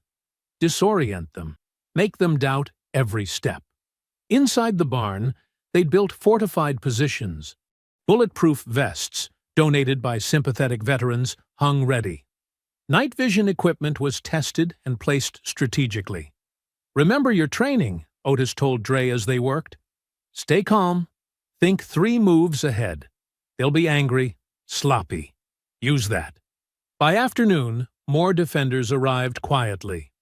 Disorient them, make them doubt every step." Inside the barn, they'd built fortified positions. Bulletproof vests, donated by sympathetic veterans, hung ready. Night vision equipment was tested and placed strategically. "Remember your training," Otis told Dre as they worked. "Stay calm. Think 3 moves ahead. They'll be angry, sloppy. Use that." By afternoon, more defenders arrived quietly.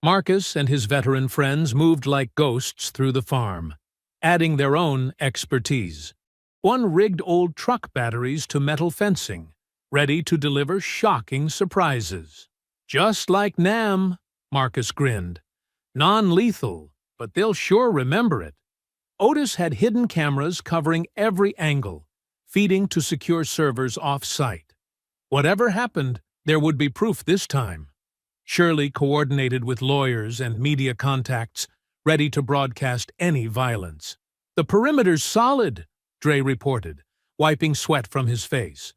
Marcus and his veteran friends moved like ghosts through the farm, adding their own expertise. One rigged old truck batteries to metal fencing, ready to deliver shocking surprises. "Just like Nam," Marcus grinned. "Non-lethal, but they'll sure remember it." Otis had hidden cameras covering every angle, feeding to secure servers off-site. Whatever happened, there would be proof this time. Shirley coordinated with lawyers and media contacts, ready to broadcast any violence. "The perimeter's solid," Dre reported, wiping sweat from his face.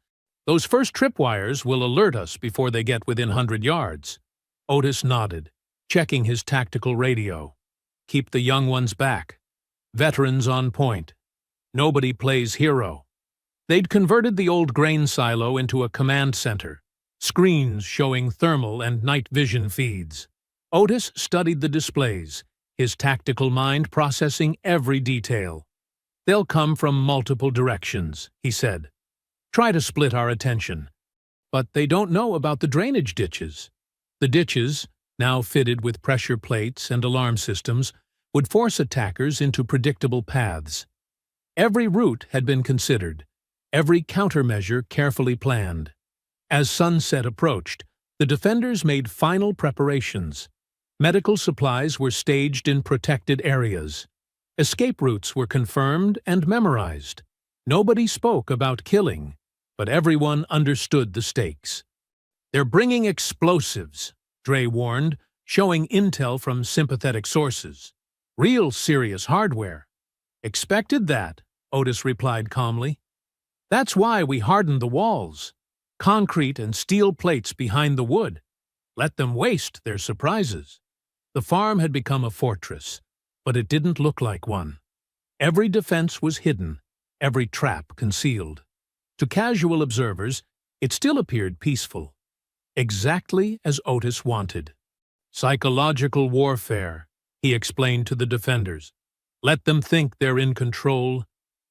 "Those first tripwires will alert us before they get within 100 yards. Otis nodded, checking his tactical radio. "Keep the young ones back." veterans on point. Nobody plays hero. They'd converted the old grain silo into a command center, screens showing thermal and night vision feeds. Otis studied the displays, his tactical mind processing every detail. "They'll come from multiple directions," he said. "Try to split our attention." But they don't know about the drainage ditches. The ditches, now fitted with pressure plates and alarm systems, would force attackers into predictable paths. Every route had been considered, every countermeasure carefully planned. As sunset approached, the defenders made final preparations. Medical supplies were staged in protected areas. Escape routes were confirmed and memorized. Nobody spoke about killing, but everyone understood the stakes. "They're bringing explosives," Dre warned, showing intel from sympathetic sources. "Real serious hardware." "Expected that," Otis replied calmly. "That's why we hardened the walls. Concrete and steel plates behind the wood. Let them waste their surprises." The farm had become a fortress, but it didn't look like one. Every defense was hidden, every trap concealed. To casual observers, it still appeared peaceful, exactly as Otis wanted. "Psychological warfare," he explained to the defenders. "Let them think they're in control,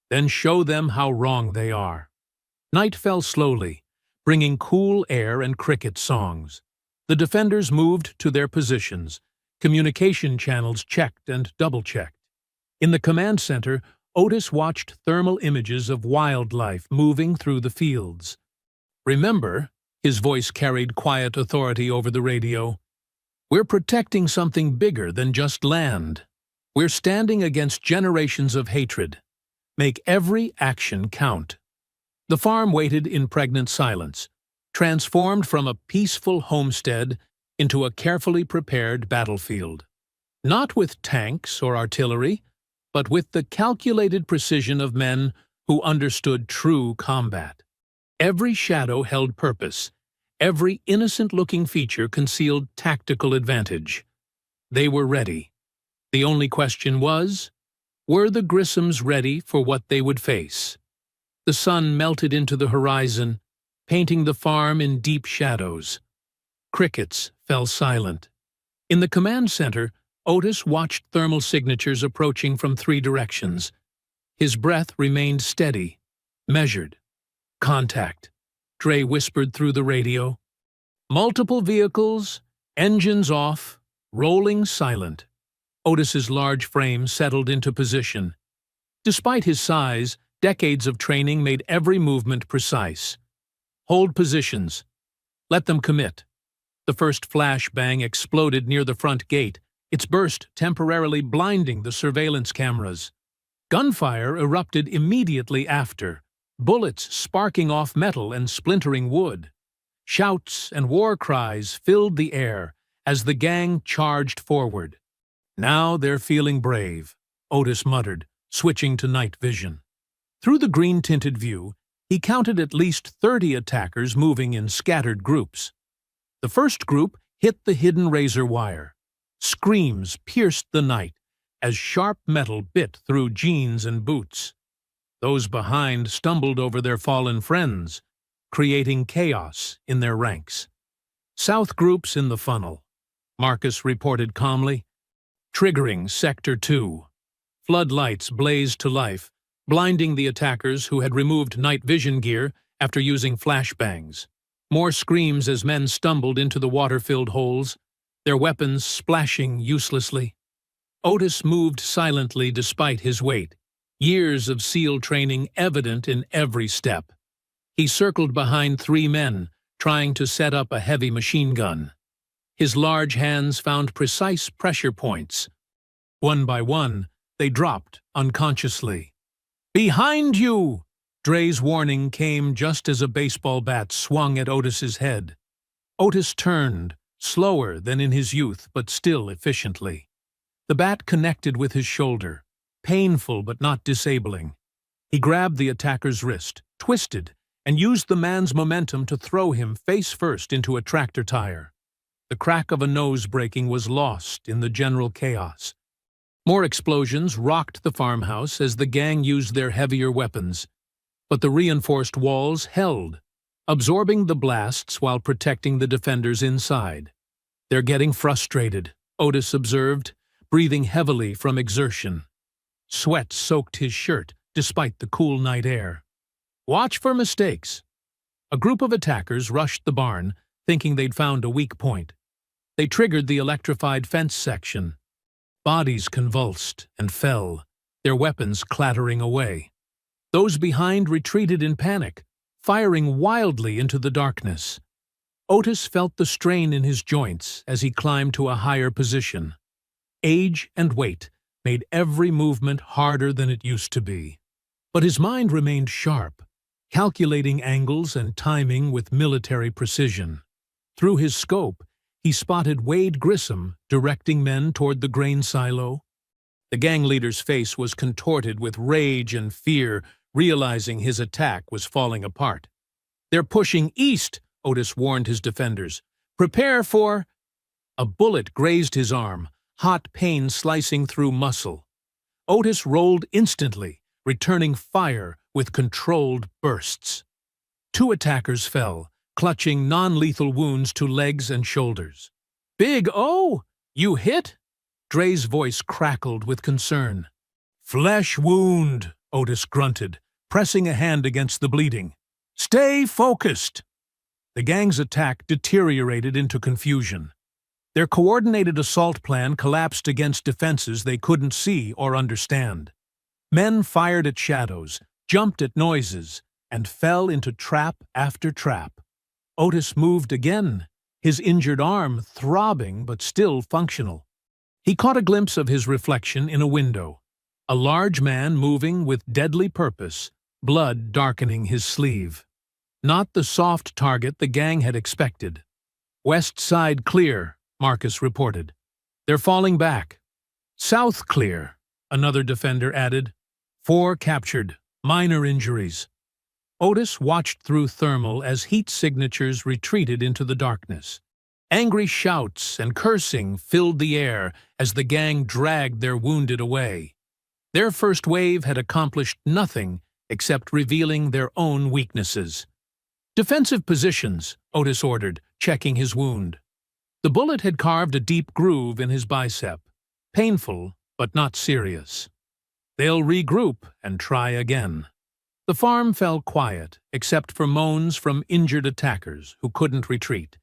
then show them how wrong they are." Night fell slowly, bringing cool air and cricket songs. The defenders moved to their positions, communication channels checked and double-checked. In the command center, Otis watched thermal images of wildlife moving through the fields. "Remember," his voice carried quiet authority over the radio, "we're protecting something bigger than just land. We're standing against generations of hatred. Make every action count." The farm waited in pregnant silence, transformed from a peaceful homestead into a carefully prepared battlefield. Not with tanks or artillery, but with the calculated precision of men who understood true combat. Every shadow held purpose. Every innocent-looking feature concealed tactical advantage. They were ready. The only question was, were the Grissams ready for what they would face? The sun melted into the horizon, painting the farm in deep shadows. Crickets fell silent. In the command center, Otis watched thermal signatures approaching from 3 directions. His breath remained steady, measured. "Contact," Dre whispered through the radio. "Multiple vehicles, engines off, rolling silent." Otis's large frame settled into position. Despite his size, decades of training made every movement precise. "Hold positions. Let them commit." The first flashbang exploded near the front gate, its burst temporarily blinding the surveillance cameras. Gunfire erupted immediately after, bullets sparking off metal and splintering wood. Shouts and war cries filled the air as the gang charged forward. "Now they're feeling brave," Otis muttered, switching to night vision. Through the green-tinted view, he counted at least 30 attackers moving in scattered groups. The first group hit the hidden razor wire. Screams pierced the night as sharp metal bit through jeans and boots. Those behind stumbled over their fallen friends, creating chaos in their ranks. "South groups in the funnel," Marcus reported calmly. "Triggering Sector 2. Floodlights blazed to life, blinding the attackers who had removed night vision gear after using flashbangs. More screams as men stumbled into the water-filled holes, their weapons splashing uselessly. Otis moved silently despite his weight, years of SEAL training evident in every step. He circled behind 3 men, trying to set up a heavy machine gun. His large hands found precise pressure points. One by one, they dropped unconsciously. "Behind you!" Dre's warning came just as a baseball bat swung at Otis's head. Otis turned, slower than in his youth, but still efficiently. The bat connected with his shoulder, painful but not disabling. He grabbed the attacker's wrist, twisted, and used the man's momentum to throw him face first into a tractor tire. The crack of a nose breaking was lost in the general chaos. More explosions rocked the farmhouse as the gang used their heavier weapons, but the reinforced walls held, absorbing the blasts while protecting the defenders inside. "They're getting frustrated," Otis observed, breathing heavily from exertion. Sweat soaked his shirt despite the cool night air. "Watch for mistakes." A group of attackers rushed the barn, thinking they'd found a weak point. They triggered the electrified fence section. Bodies convulsed and fell, their weapons clattering away. Those behind retreated in panic, firing wildly into the darkness. Otis felt the strain in his joints as he climbed to a higher position. Age and weight made every movement harder than it used to be. But his mind remained sharp, calculating angles and timing with military precision. Through his scope, he spotted Wade Grissom directing men toward the grain silo. The gang leader's face was contorted with rage and fear, realizing his attack was falling apart. "They're pushing east," Otis warned his defenders. "Prepare for—" A bullet grazed his arm, hot pain slicing through muscle. Otis rolled instantly, returning fire with controlled bursts. Two attackers fell, clutching non-lethal wounds to legs and shoulders. "Big O, you hit?" Dre's voice crackled with concern. "Flesh wound," Otis grunted, pressing a hand against the bleeding. "Stay focused." The gang's attack deteriorated into confusion. Their coordinated assault plan collapsed against defenses they couldn't see or understand. Men fired at shadows, jumped at noises, and fell into trap after trap. Otis moved again, his injured arm throbbing but still functional. He caught a glimpse of his reflection in a window, a large man moving with deadly purpose, blood darkening his sleeve. Not the soft target the gang had expected. "West side clear," Marcus reported. "They're falling back." "South clear," another defender added. 4 captured, minor injuries. Otis watched through thermal as heat signatures retreated into the darkness. Angry shouts and cursing filled the air as the gang dragged their wounded away. Their first wave had accomplished nothing except revealing their own weaknesses. "Defensive positions," Otis ordered, checking his wound. The bullet had carved a deep groove in his bicep, painful but not serious. "They'll regroup and try again." The farm fell quiet, except for moans from injured attackers who couldn't retreat.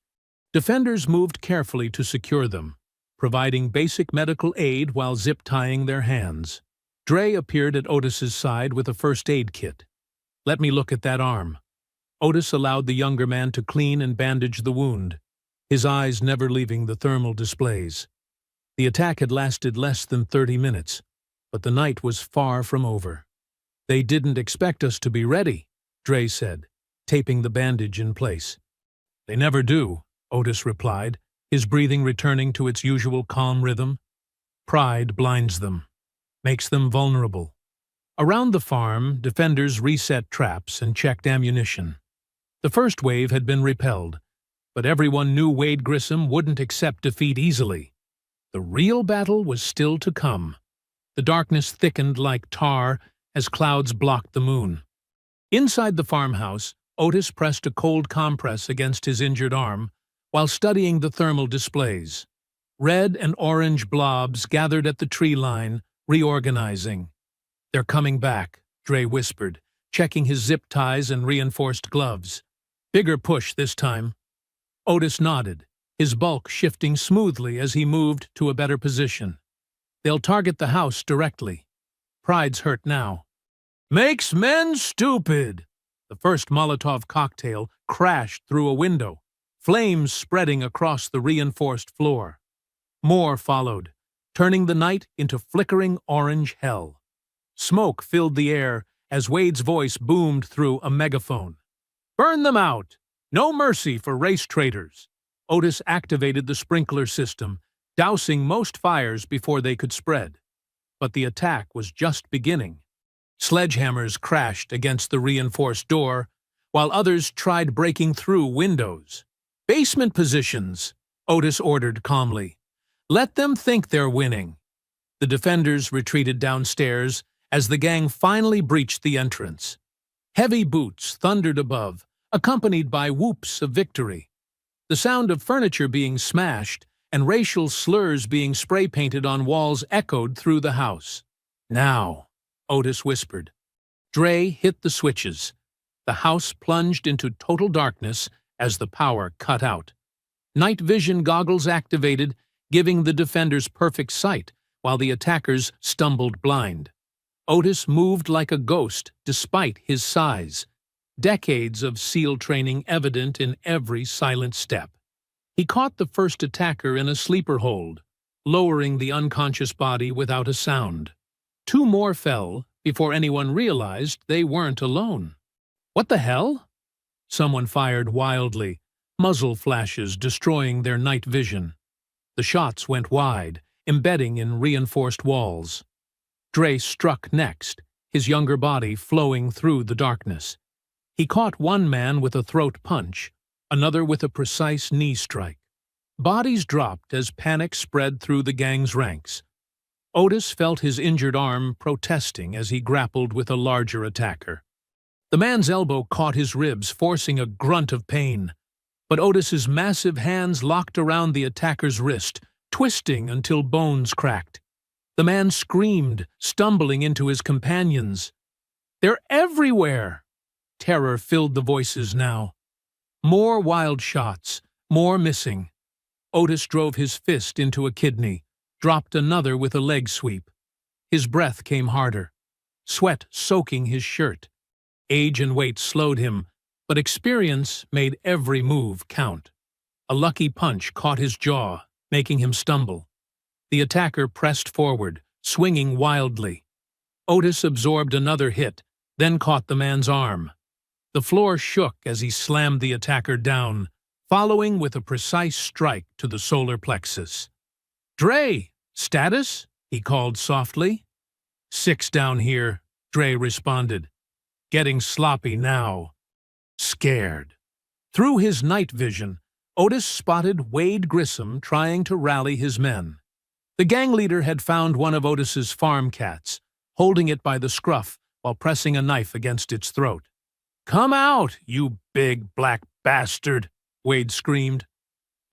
Defenders moved carefully to secure them, providing basic medical aid while zip-tying their hands. Dre appeared at Otis's side with a first aid kit. "Let me look at that arm." Otis allowed the younger man to clean and bandage the wound, his eyes never leaving the thermal displays. The attack had lasted less than 30 minutes, but the night was far from over. "They didn't expect us to be ready," Dre said, taping the bandage in place. "They never do," Otis replied, his breathing returning to its usual calm rhythm. "Pride blinds them, makes them vulnerable." Around the farm, defenders reset traps and checked ammunition. The first wave had been repelled, but everyone knew Wade Grissom wouldn't accept defeat easily. The real battle was still to come. The darkness thickened like tar as clouds blocked the moon. Inside the farmhouse, Otis pressed a cold compress against his injured arm while studying the thermal displays. Red and orange blobs gathered at the tree line, reorganizing. "They're coming back," Dre whispered, checking his zip ties and reinforced gloves. "Bigger push this time." Otis nodded, his bulk shifting smoothly as he moved to a better position. "They'll target the house directly. Pride's hurt now." "Makes men stupid!" The first Molotov cocktail crashed through a window, flames spreading across the reinforced floor. More followed, turning the night into flickering orange hell. Smoke filled the air as Wade's voice boomed through a megaphone. "Burn them out! No mercy for race traitors!" Otis activated the sprinkler system, dousing most fires before they could spread. But the attack was just beginning. Sledgehammers crashed against the reinforced door, while others tried breaking through windows. "Basement positions," Otis ordered calmly. "Let them think they're winning." The defenders retreated downstairs as the gang finally breached the entrance. Heavy boots thundered above, accompanied by whoops of victory. The sound of furniture being smashed and racial slurs being spray-painted on walls echoed through the house. "Now," Otis whispered. Dre hit the switches. The house plunged into total darkness as the power cut out. Night vision goggles activated, giving the defenders perfect sight, while the attackers stumbled blind. Otis moved like a ghost despite his size, decades of SEAL training evident in every silent step. He caught the first attacker in a sleeper hold, lowering the unconscious body without a sound. Two more fell before anyone realized they weren't alone. "What the hell?" Someone fired wildly, muzzle flashes destroying their night vision. The shots went wide, embedding in reinforced walls. Dre struck next, his younger body flowing through the darkness. He caught one man with a throat punch, another with a precise knee strike. Bodies dropped as panic spread through the gang's ranks. Otis felt his injured arm protesting as he grappled with a larger attacker. The man's elbow caught his ribs, forcing a grunt of pain. But Otis's massive hands locked around the attacker's wrist, twisting until bones cracked. The man screamed, stumbling into his companions. "They're everywhere!" Terror filled the voices now. More wild shots, more missing. Otis drove his fist into a kidney, dropped another with a leg sweep. His breath came harder, sweat soaking his shirt. Age and weight slowed him, but experience made every move count. A lucky punch caught his jaw, making him stumble. The attacker pressed forward, swinging wildly. Otis absorbed another hit, then caught the man's arm. The floor shook as he slammed the attacker down, following with a precise strike to the solar plexus. "Dre, status?" he called softly. "6 down here," Dre responded. "Getting sloppy now." Scared. Through his night vision, Otis spotted Wade Grissom trying to rally his men. The gang leader had found one of Otis's farm cats, holding it by the scruff while pressing a knife against its throat. "Come out, you big black bastard," Wade screamed,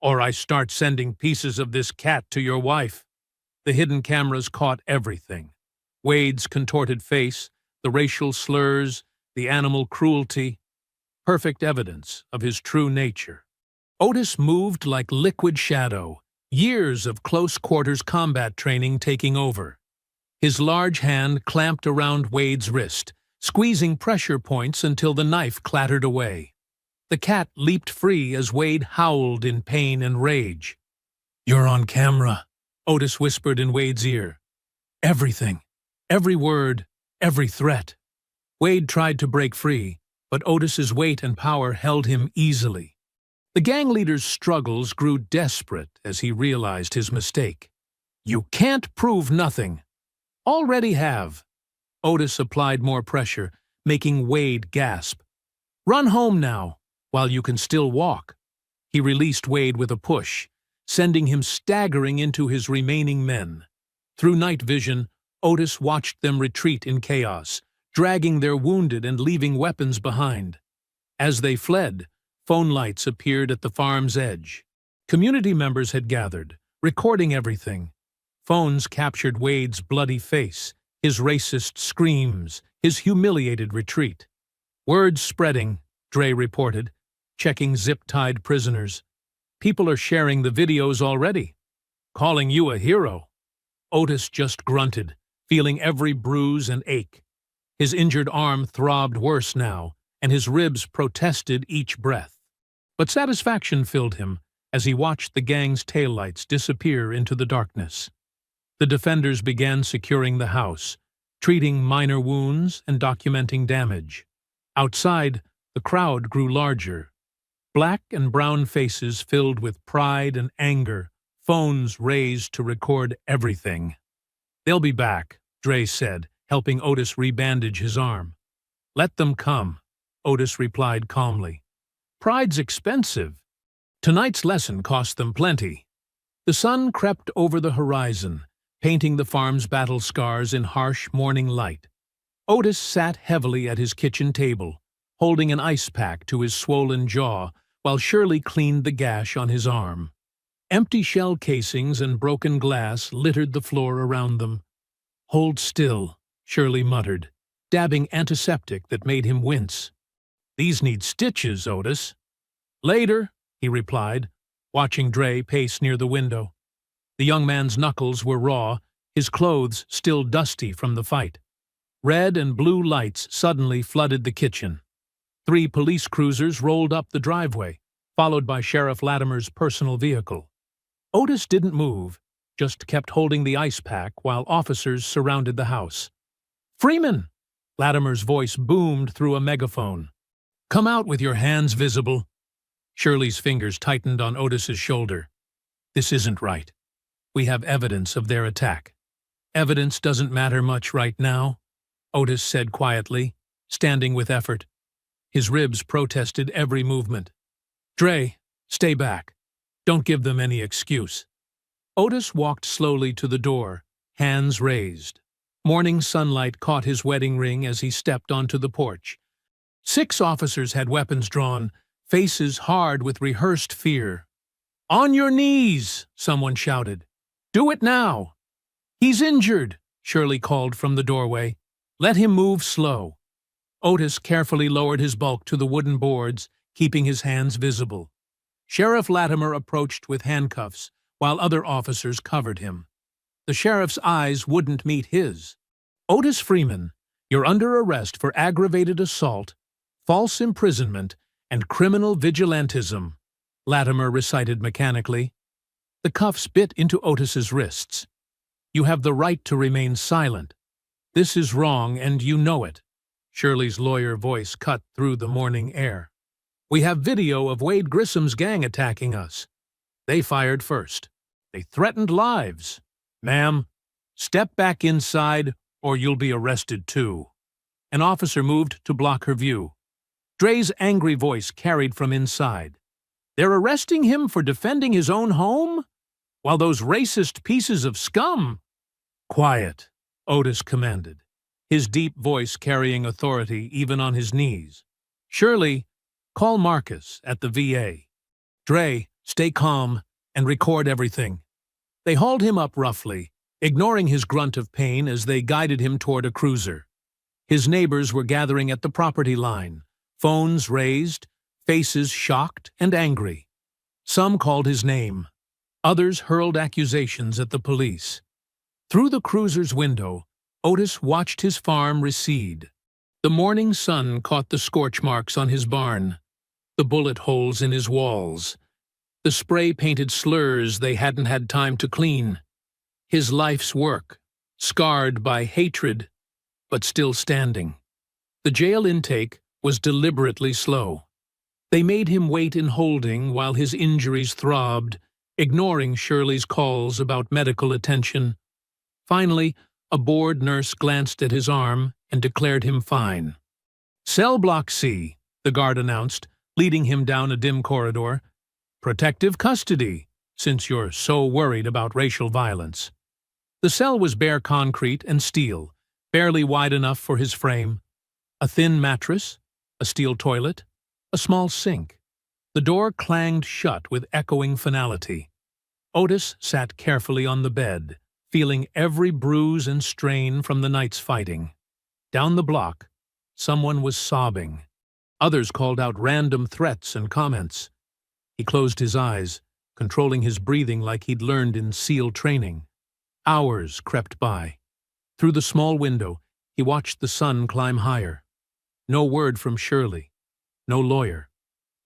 "or I start sending pieces of this cat to your wife." The hidden cameras caught everything. Wade's contorted face, the racial slurs, the animal cruelty, perfect evidence of his true nature. Otis moved like liquid shadow, years of close-quarters combat training taking over. His large hand clamped around Wade's wrist, squeezing pressure points until the knife clattered away. The cat leaped free as Wade howled in pain and rage. "You're on camera," Otis whispered in Wade's ear. "Everything, every word, every threat." Wade tried to break free, but Otis's weight and power held him easily. The gang leader's struggles grew desperate as he realized his mistake. "You can't prove nothing." "Already have." Otis applied more pressure, making Wade gasp. "Run home now, while you can still walk." He released Wade with a push, sending him staggering into his remaining men. Through night vision, Otis watched them retreat in chaos, dragging their wounded and leaving weapons behind. As they fled, phone lights appeared at the farm's edge. Community members had gathered, recording everything. Phones captured Wade's bloody face, his racist screams, his humiliated retreat. "Word spreading," Dre reported, checking zip-tied prisoners. "People are sharing the videos already. Calling you a hero." Otis just grunted, feeling every bruise and ache. His injured arm throbbed worse now, and his ribs protested each breath. But satisfaction filled him as he watched the gang's taillights disappear into the darkness. The defenders began securing the house, treating minor wounds and documenting damage. Outside, the crowd grew larger. Black and brown faces filled with pride and anger, phones raised to record everything. "They'll be back," Dre said, helping Otis rebandage his arm. "Let them come," Otis replied calmly. "Pride's expensive." Tonight's lesson cost them plenty. The sun crept over the horizon, painting the farm's battle scars in harsh morning light. Otis sat heavily at his kitchen table, holding an ice pack to his swollen jaw while Shirley cleaned the gash on his arm. Empty shell casings and broken glass littered the floor around them. "Hold still," Shirley muttered, dabbing antiseptic that made him wince. "These need stitches, Otis." "Later," he replied, watching Dre pace near the window. The young man's knuckles were raw, his clothes still dusty from the fight. Red and blue lights suddenly flooded the kitchen. 3 police cruisers rolled up the driveway, followed by Sheriff Latimer's personal vehicle. Otis didn't move, just kept holding the ice pack while officers surrounded the house. "Freeman!" Latimer's voice boomed through a megaphone. "Come out with your hands visible." Shirley's fingers tightened on Otis's shoulder. "This isn't right. We have evidence of their attack." "Evidence doesn't matter much right now," Otis said quietly, standing with effort. His ribs protested every movement. "Dre, stay back. Don't give them any excuse." Otis walked slowly to the door, hands raised. Morning sunlight caught his wedding ring as he stepped onto the porch. 6 officers had weapons drawn, faces hard with rehearsed fear. "On your knees!" someone shouted. "Do it now!" "He's injured," Shirley called from the doorway. "Let him move slow." Otis carefully lowered his bulk to the wooden boards, keeping his hands visible. Sheriff Latimer approached with handcuffs, while other officers covered him. The sheriff's eyes wouldn't meet his. "Otis Freeman, you're under arrest for aggravated assault, false imprisonment, and criminal vigilantism," Latimer recited mechanically. The cuffs bit into Otis's wrists. "You have the right to remain silent. This is wrong, and you know it." Shirley's lawyer voice cut through the morning air. "We have video of Wade Grissom's gang attacking us. They fired first. They threatened lives. Ma'am, step back inside or you'll be arrested too." An officer moved to block her view. Dre's angry voice carried from inside. "They're arresting him for defending his own home? While those racist pieces of scum—" "Quiet," Otis commanded, his deep voice carrying authority even on his knees. "Shirley, call Marcus at the VA. Dre, stay calm and record everything." They hauled him up roughly, ignoring his grunt of pain as they guided him toward a cruiser. His neighbors were gathering at the property line, phones raised, faces shocked and angry. Some called his name. Others hurled accusations at the police. Through the cruiser's window, Otis watched his farm recede. The morning sun caught the scorch marks on his barn, the bullet holes in his walls, the spray-painted slurs they hadn't had time to clean. His life's work, scarred by hatred, but still standing. The jail intake was deliberately slow. They made him wait in holding while his injuries throbbed, ignoring Shirley's calls about medical attention. Finally, a bored nurse glanced at his arm and declared him fine. "Cell Block C," the guard announced, leading him down a dim corridor. "Protective custody, since you're so worried about racial violence." The cell was bare concrete and steel, barely wide enough for his frame. A thin mattress, a steel toilet, a small sink. The door clanged shut with echoing finality. Otis sat carefully on the bed, feeling every bruise and strain from the night's fighting. Down the block, someone was sobbing. Others called out random threats and comments. He closed his eyes, controlling his breathing like he'd learned in SEAL training. Hours crept by. Through the small window, he watched the sun climb higher. No word from Shirley. No lawyer.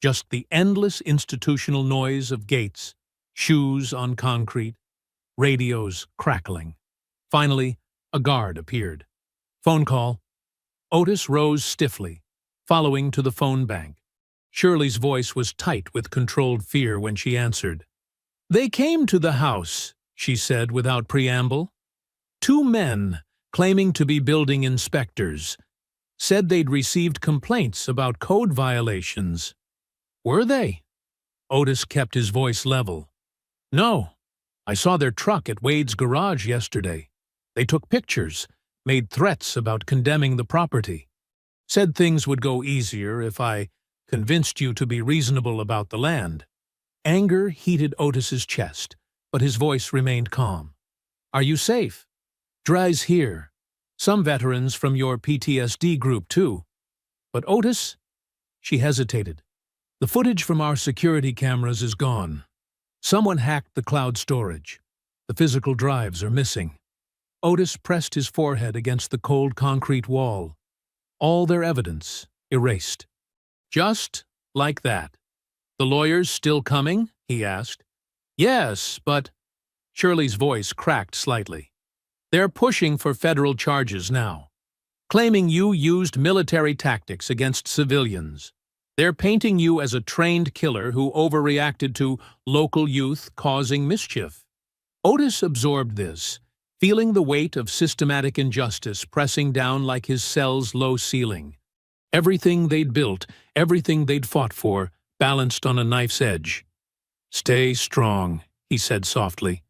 Just the endless institutional noise of gates, shoes on concrete, radios crackling. Finally, a guard appeared. "Phone call." Otis rose stiffly, following to the phone bank. Shirley's voice was tight with controlled fear when she answered. "They came to the house," she said without preamble. "2 men, claiming to be building inspectors, said they'd received complaints about code violations." "Were they?" Otis kept his voice level. "No, I saw their truck at Wade's garage yesterday. They took pictures, made threats about condemning the property. Said things would go easier if I convinced you to be reasonable about the land. Anger heated Otis's chest, but his voice remained calm. Are you safe? Dre's here. Some veterans from your PTSD group, too. But Otis? She hesitated. The footage from our security cameras is gone. Someone hacked the cloud storage. The physical drives are missing. Otis pressed his forehead against the cold concrete wall. All their evidence erased. Just like that. The lawyers still coming? He asked. Yes, but... Shirley's voice cracked slightly. They're pushing for federal charges now, claiming you used military tactics against civilians. They're painting you as a trained killer who overreacted to local youth causing mischief. Otis absorbed this, feeling the weight of systematic injustice pressing down like his cell's low ceiling. Everything they'd built, everything they'd fought for, balanced on a knife's edge. Stay strong, he said softly.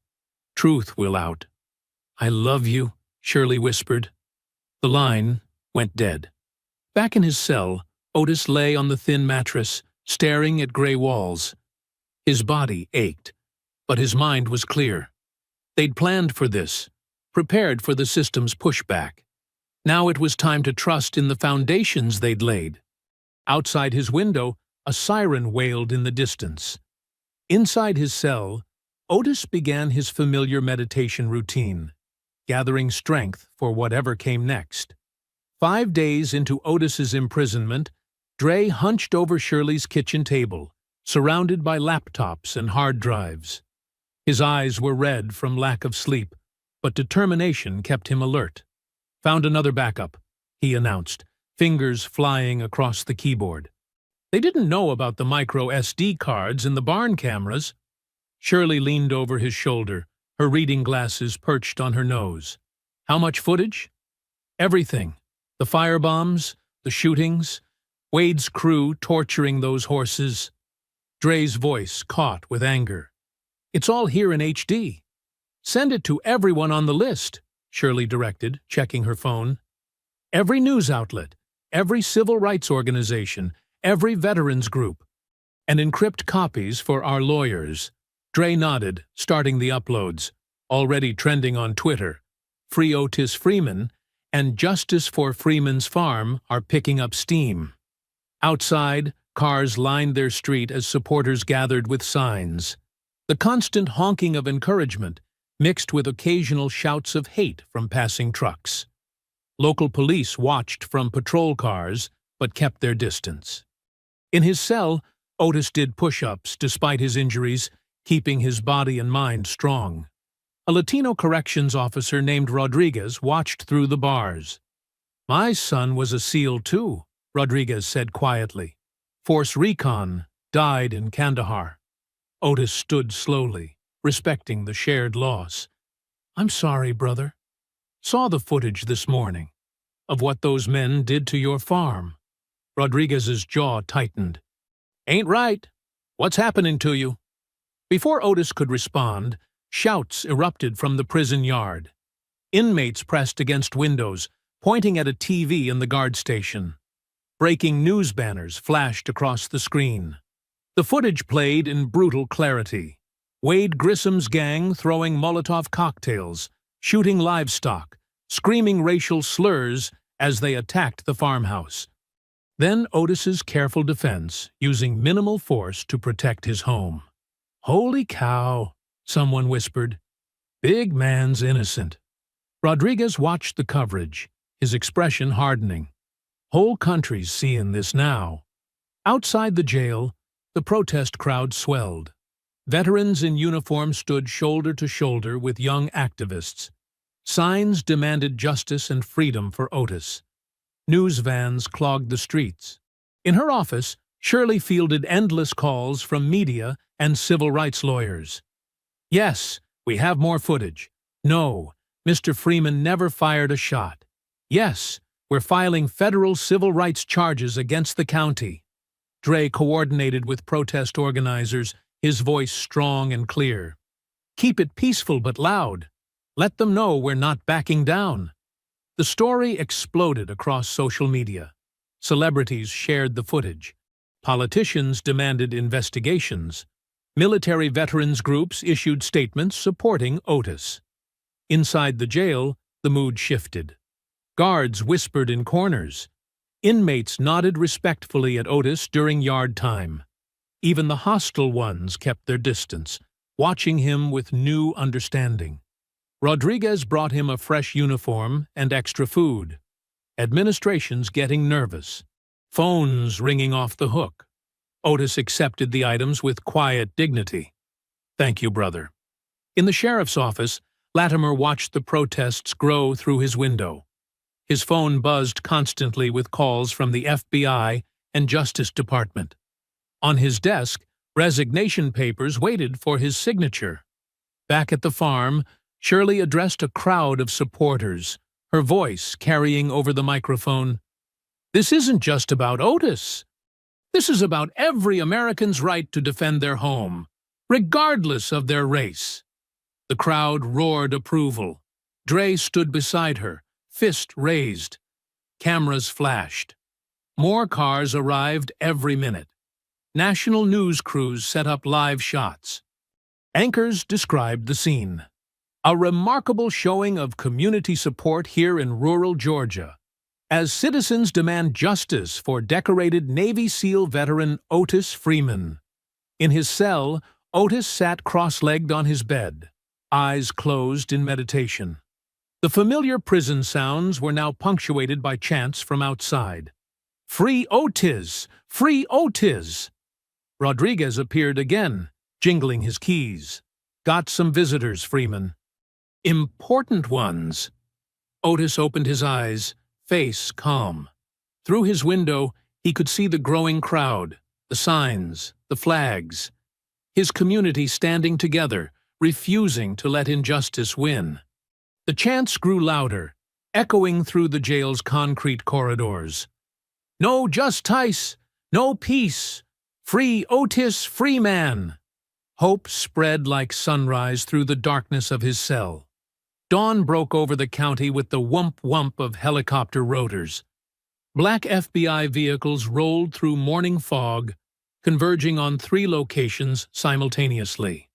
Truth will out. I love you, Shirley whispered. The line went dead. Back in his cell, Otis lay on the thin mattress, staring at gray walls. His body ached, but his mind was clear. They'd planned for this, prepared for the system's pushback. Now it was time to trust in the foundations they'd laid. Outside his window, a siren wailed in the distance. Inside his cell, Otis began his familiar meditation routine, gathering strength for whatever came next. 5 days into Otis's imprisonment, Dre hunched over Shirley's kitchen table, surrounded by laptops and hard drives. His eyes were red from lack of sleep, but determination kept him alert. Found another backup, he announced, fingers flying across the keyboard. They didn't know about the micro SD cards in the barn cameras. Shirley leaned over his shoulder, her reading glasses perched on her nose. How much footage? Everything. The firebombs, the shootings, Wade's crew torturing those horses. Dre's voice caught with anger. It's all here in HD. Send it to everyone on the list, Shirley directed, checking her phone. Every news outlet, every civil rights organization, every veterans group. And encrypt copies for our lawyers. Dre nodded, starting the uploads, already trending on Twitter. Free Otis Freeman and Justice for Freeman's Farm are picking up steam. Outside, cars lined their street as supporters gathered with signs. The constant honking of encouragement, mixed with occasional shouts of hate from passing trucks. Local police watched from patrol cars, but kept their distance. In his cell, Otis did push-ups despite his injuries, keeping his body and mind strong. A Latino corrections officer named Rodriguez watched through the bars. My son was a SEAL too, Rodriguez said quietly. Force Recon, died in Kandahar. Otis stood slowly, respecting the shared loss. I'm sorry, brother. Saw the footage this morning of what those men did to your farm. Rodriguez's jaw tightened. Ain't right. What's happening to you? Before Otis could respond, shouts erupted from the prison yard. Inmates pressed against windows, pointing at a TV in the guard station. Breaking news banners flashed across the screen. The footage played in brutal clarity. Wade Grissom's gang throwing Molotov cocktails, shooting livestock, screaming racial slurs as they attacked the farmhouse. Then Otis's careful defense, using minimal force to protect his home. Holy cow, someone whispered. Big man's innocent. Rodriguez watched the coverage, his expression hardening. Whole country's seeing this now. Outside the jail, the protest crowd swelled. Veterans in uniform stood shoulder to shoulder with young activists. Signs demanded justice and freedom for Otis. News vans clogged the streets. In her office, Shirley fielded endless calls from media and civil rights lawyers. Yes, we have more footage. No, Mr. Freeman never fired a shot. Yes, we're filing federal civil rights charges against the county. Dre coordinated with protest organizers, his voice strong and clear. Keep it peaceful but loud. Let them know we're not backing down. The story exploded across social media. Celebrities shared the footage. Politicians demanded investigations. Military veterans groups issued statements supporting Otis. Inside the jail, the mood shifted. Guards whispered in corners. Inmates nodded respectfully at Otis during yard time. Even the hostile ones kept their distance, watching him with new understanding. Rodriguez brought him a fresh uniform and extra food. Administration's getting nervous. Phones ringing off the hook. Otis accepted the items with quiet dignity. "Thank you, brother." In the sheriff's office, Latimer watched the protests grow through his window. His phone buzzed constantly with calls from the FBI and Justice Department. On his desk, resignation papers waited for his signature. Back at the farm, Shirley addressed a crowd of supporters, her voice carrying over the microphone. "This isn't just about Otis. This is about every American's right to defend their home, regardless of their race." The crowd roared approval. Dre stood beside her, fist raised. Cameras flashed. More cars arrived every minute. National news crews set up live shots. Anchors described the scene. A remarkable showing of community support here in rural Georgia, as citizens demand justice for decorated Navy SEAL veteran Otis Freeman. In his cell, Otis sat cross-legged on his bed, eyes closed in meditation. The familiar prison sounds were now punctuated by chants from outside. "Free Otis! Free Otis!" Rodriguez appeared again, jingling his keys. "Got some visitors, Freeman." "Important ones." Otis opened his eyes, face calm. Through his window, he could see the growing crowd, the signs, the flags. His community standing together, refusing to let injustice win. The chants grew louder, echoing through the jail's concrete corridors. "No justice! No peace! Free Otis Freeman!" Hope spread like sunrise through the darkness of his cell. Dawn broke over the county with the whump-whump of helicopter rotors. Black FBI vehicles rolled through morning fog, converging on 3 locations simultaneously.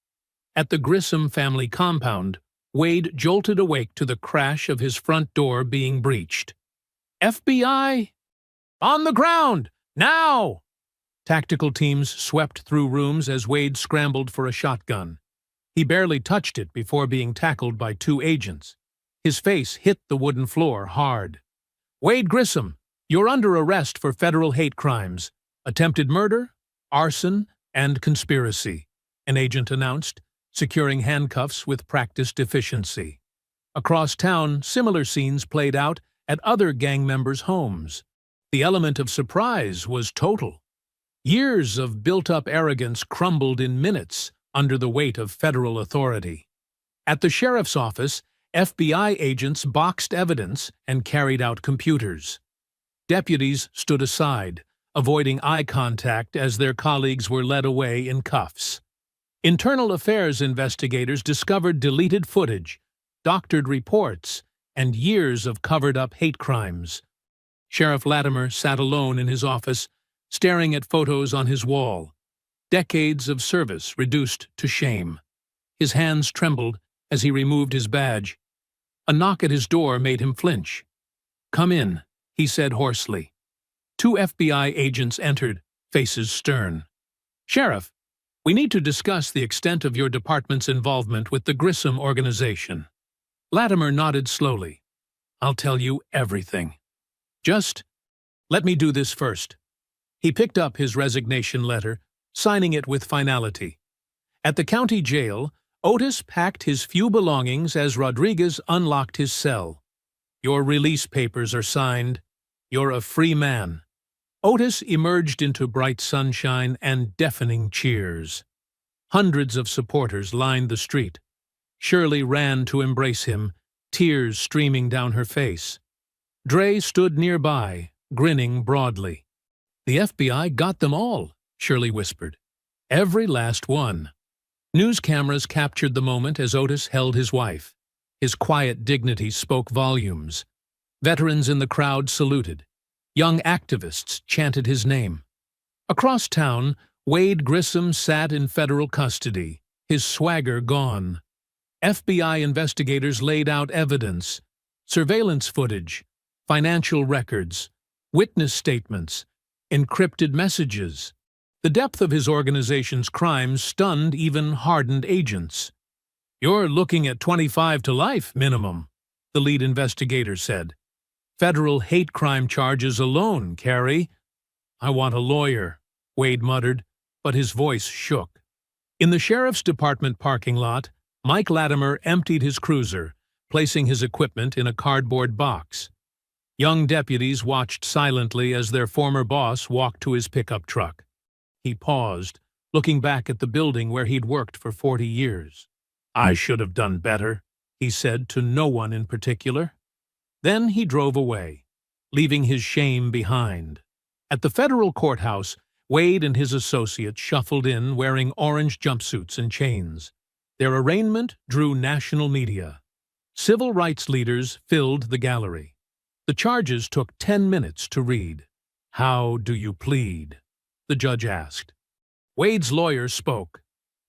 At the Grissom family compound, Wade jolted awake to the crash of his front door being breached. "FBI! On the ground! Now!" Tactical teams swept through rooms as Wade scrambled for a shotgun. He barely touched it before being tackled by 2 agents. His face hit the wooden floor hard. "Wade Grissom, you're under arrest for federal hate crimes, attempted murder, arson, and conspiracy," an agent announced, securing handcuffs with practiced efficiency. Across town, similar scenes played out at other gang members' homes. The element of surprise was total. Years of built-up arrogance crumbled in minutes under the weight of federal authority. At the sheriff's office, FBI agents boxed evidence and carried out computers. Deputies stood aside, avoiding eye contact as their colleagues were led away in cuffs. Internal affairs investigators discovered deleted footage, doctored reports, and years of covered-up hate crimes. Sheriff Latimer sat alone in his office, staring at photos on his wall. Decades of service reduced to shame. His hands trembled as he removed his badge. A knock at his door made him flinch. "Come in," he said hoarsely. 2 FBI agents entered, faces stern. "Sheriff, we need to discuss the extent of your department's involvement with the Grissom organization." Latimer nodded slowly. "I'll tell you everything. Just let me do this first." He picked up his resignation letter, signing it with finality. At the county jail, Otis packed his few belongings as Rodriguez unlocked his cell. "Your release papers are signed. You're a free man." Otis emerged into bright sunshine and deafening cheers. Hundreds of supporters lined the street. Shirley ran to embrace him, tears streaming down her face. Dre stood nearby, grinning broadly. "The FBI got them all," Shirley whispered. "Every last one." News cameras captured the moment as Otis held his wife. His quiet dignity spoke volumes. Veterans in the crowd saluted. Young activists chanted his name. Across town, Wade Grissom sat in federal custody, his swagger gone. FBI investigators laid out evidence, surveillance footage, financial records, witness statements, encrypted messages. The depth of his organization's crimes stunned even hardened agents. "You're looking at 25 to life minimum," the lead investigator said. "Federal hate crime charges alone, Carrie." "I want a lawyer," Wade muttered, but his voice shook. In the sheriff's department parking lot, Mike Latimer emptied his cruiser, placing his equipment in a cardboard box. Young deputies watched silently as their former boss walked to his pickup truck. He paused, looking back at the building where he'd worked for 40 years. "I should have done better," he said to no one in particular. Then he drove away, leaving his shame behind. At the federal courthouse, Wade and his associates shuffled in wearing orange jumpsuits and chains. Their arraignment drew national media. Civil rights leaders filled the gallery. The charges took 10 minutes to read. "How do you plead?" the judge asked. Wade's lawyer spoke.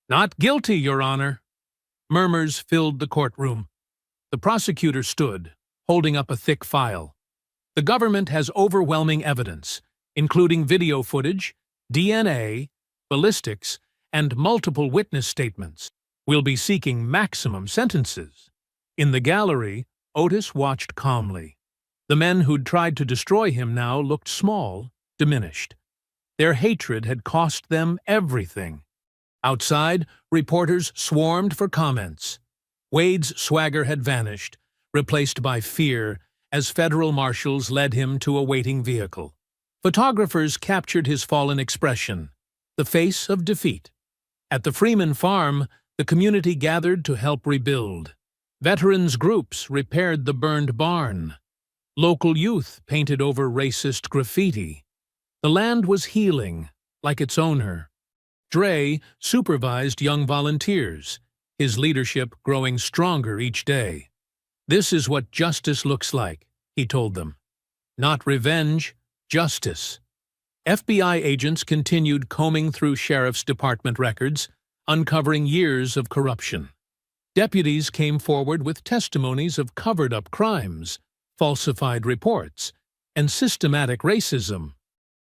"Not guilty, Your Honor." Murmurs filled the courtroom. The prosecutor stood, holding up a thick file. "The government has overwhelming evidence, including video footage, DNA, ballistics, and multiple witness statements. We'll be seeking maximum sentences." In the gallery, Otis watched calmly. The men who'd tried to destroy him now looked small, diminished. Their hatred had cost them everything. Outside, reporters swarmed for comments. Wade's swagger had vanished, replaced by fear, as federal marshals led him to a waiting vehicle. Photographers captured his fallen expression, the face of defeat. At the Freeman farm, the community gathered to help rebuild. Veterans groups repaired the burned barn. Local youth painted over racist graffiti. The land was healing, like its owner. Dre supervised young volunteers, his leadership growing stronger each day. "This is what justice looks like," he told them. "Not revenge, justice." FBI agents continued combing through sheriff's department records, uncovering years of corruption. Deputies came forward with testimonies of covered-up crimes, falsified reports, and systematic racism.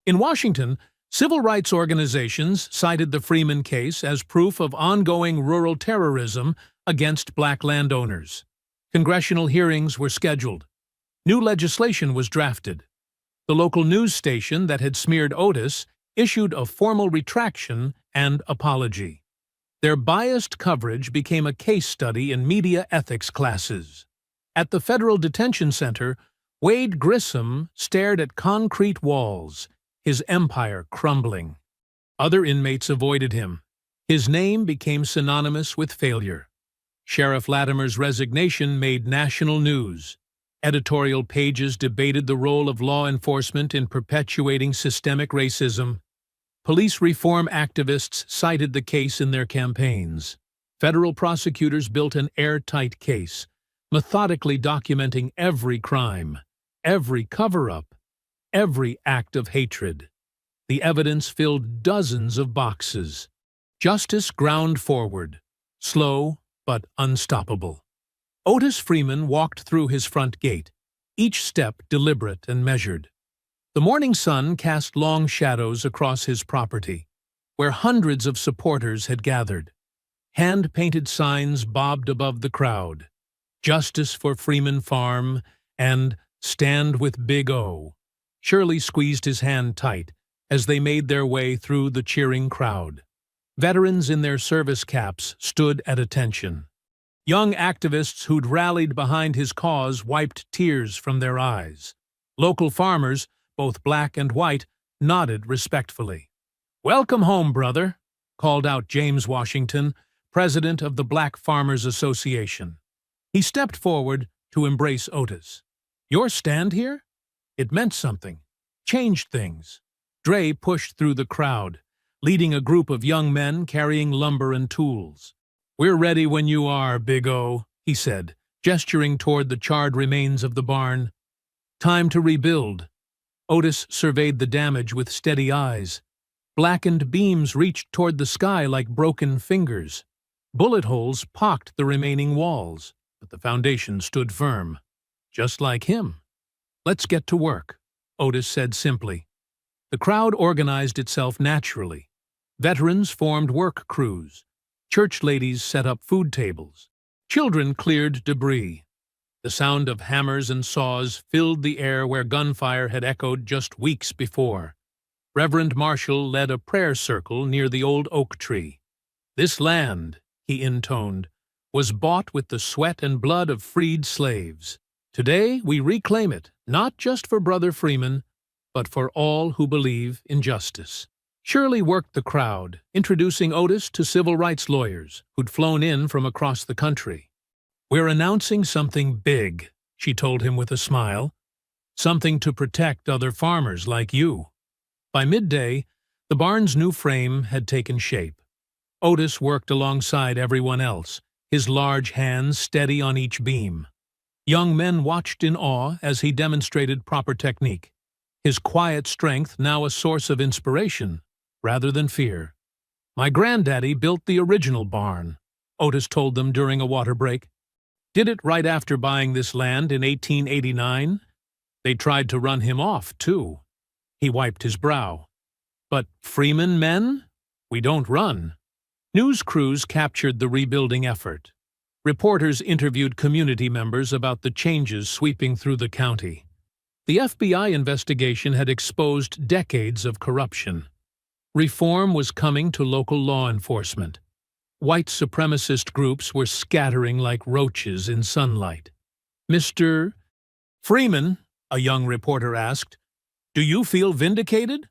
In Washington, civil rights organizations cited the Freeman case as proof of ongoing rural terrorism against black landowners. Congressional hearings were scheduled. New legislation was drafted. The local news station that had smeared Otis issued a formal retraction and apology. Their biased coverage became a case study in media ethics classes. At the federal detention center, Wade Grissom stared at concrete walls, his empire crumbling. Other inmates avoided him. His name became synonymous with failure. Sheriff Latimer's resignation made national news. Editorial pages debated the role of law enforcement in perpetuating systemic racism. Police reform activists cited the case in their campaigns. Federal prosecutors built an airtight case, methodically documenting every crime, every cover-up, every act of hatred. The evidence filled dozens of boxes. Justice ground forward, slow but unstoppable. Otis Freeman walked through his front gate, each step deliberate and measured. The morning sun cast long shadows across his property, where hundreds of supporters had gathered. Hand-painted signs bobbed above the crowd. "Justice for Freeman Farm" and "Stand with Big O." Shirley squeezed his hand tight as they made their way through the cheering crowd. Veterans in their service caps stood at attention. Young activists who'd rallied behind his cause wiped tears from their eyes. Local farmers, both black and white, nodded respectfully. "Welcome home, brother," called out James Washington, president of the Black Farmers Association. He stepped forward to embrace Otis. "Your stand here? It meant something. Changed things." Dre pushed through the crowd, leading a group of young men carrying lumber and tools. "We're ready when you are, Big O," he said, gesturing toward the charred remains of the barn. "Time to rebuild." Otis surveyed the damage with steady eyes. Blackened beams reached toward the sky like broken fingers. Bullet holes pocked the remaining walls, but the foundation stood firm. Just like him. "Let's get to work," Otis said simply. The crowd organized itself naturally. Veterans formed work crews. Church ladies set up food tables. Children cleared debris. The sound of hammers and saws filled the air where gunfire had echoed just weeks before. Reverend Marshall led a prayer circle near the old oak tree. "This land," he intoned, "was bought with the sweat and blood of freed slaves. Today we reclaim it, not just for Brother Freeman, but for all who believe in justice." Shirley worked the crowd, introducing Otis to civil rights lawyers who'd flown in from across the country. "We're announcing something big," she told him with a smile. "Something to protect other farmers like you." By midday, the barn's new frame had taken shape. Otis worked alongside everyone else, his large hands steady on each beam. Young men watched in awe as he demonstrated proper technique, his quiet strength now a source of inspiration rather than fear. "My granddaddy built the original barn," Otis told them during a water break. "Did it right after buying this land in 1889. They tried to run him off, too." He wiped his brow. "But Freeman men? We don't run." News crews captured the rebuilding effort. Reporters interviewed community members about the changes sweeping through the county. The FBI investigation had exposed decades of corruption. Reform was coming to local law enforcement. White supremacist groups were scattering like roaches in sunlight. "Mr. Freeman," a young reporter asked, "do you feel vindicated?"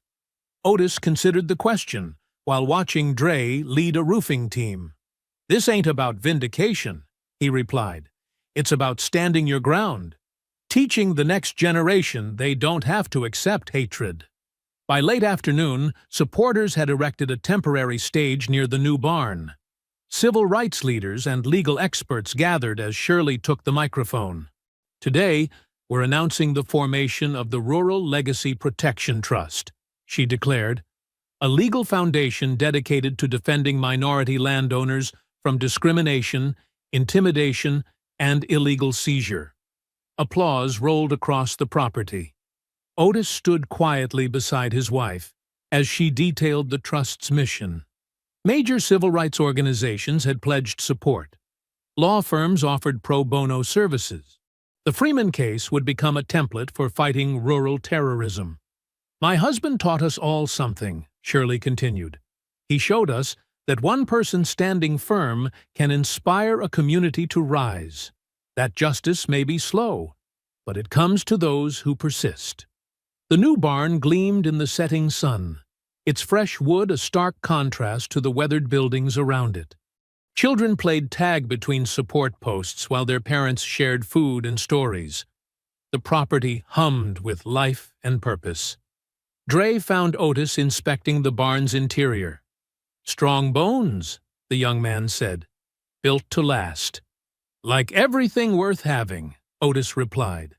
Otis considered the question while watching Dre lead a roofing team. "This ain't about vindication," he replied. "It's about standing your ground, teaching the next generation they don't have to accept hatred." By late afternoon, supporters had erected a temporary stage near the new barn. Civil rights leaders and legal experts gathered as Shirley took the microphone. "Today, we're announcing the formation of the Rural Legacy Protection Trust," she declared, "a legal foundation dedicated to defending minority landowners from discrimination, intimidation, and illegal seizure." Applause rolled across the property. Otis stood quietly beside his wife as she detailed the trust's mission. Major civil rights organizations had pledged support. Law firms offered pro bono services. The Freeman case would become a template for fighting rural terrorism. "My husband taught us all something," Shirley continued. "He showed us that one person standing firm can inspire a community to rise. That justice may be slow, but it comes to those who persist." The new barn gleamed in the setting sun, its fresh wood a stark contrast to the weathered buildings around it. Children played tag between support posts while their parents shared food and stories. The property hummed with life and purpose. Dre found Otis inspecting the barn's interior. "Strong bones," the young man said. "Built to last." "Like everything worth having," Otis replied.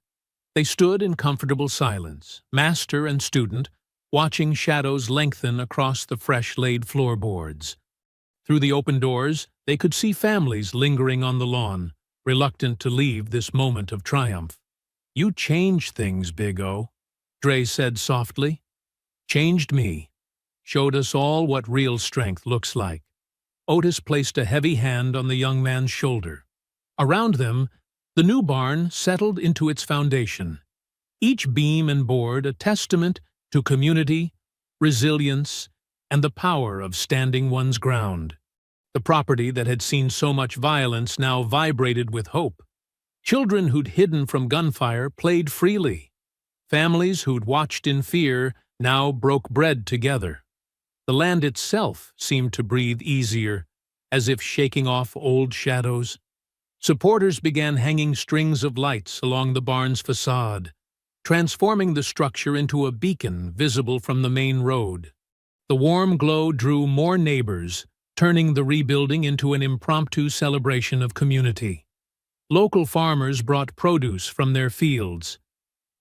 They stood in comfortable silence, master and student, watching shadows lengthen across the fresh-laid floorboards. Through the open doors, they could see families lingering on the lawn, reluctant to leave this moment of triumph. "You changed things, Big O," Dre said softly. "Changed me. Showed us all what real strength looks like." Otis placed a heavy hand on the young man's shoulder. Around them, the new barn settled into its foundation, each beam and board a testament to community, resilience, and the power of standing one's ground. The property that had seen so much violence now vibrated with hope. Children who'd hidden from gunfire played freely. Families who'd watched in fear now broke bread together. The land itself seemed to breathe easier, as if shaking off old shadows. Supporters began hanging strings of lights along the barn's facade, transforming the structure into a beacon visible from the main road. The warm glow drew more neighbors, turning the rebuilding into an impromptu celebration of community. Local farmers brought produce from their fields.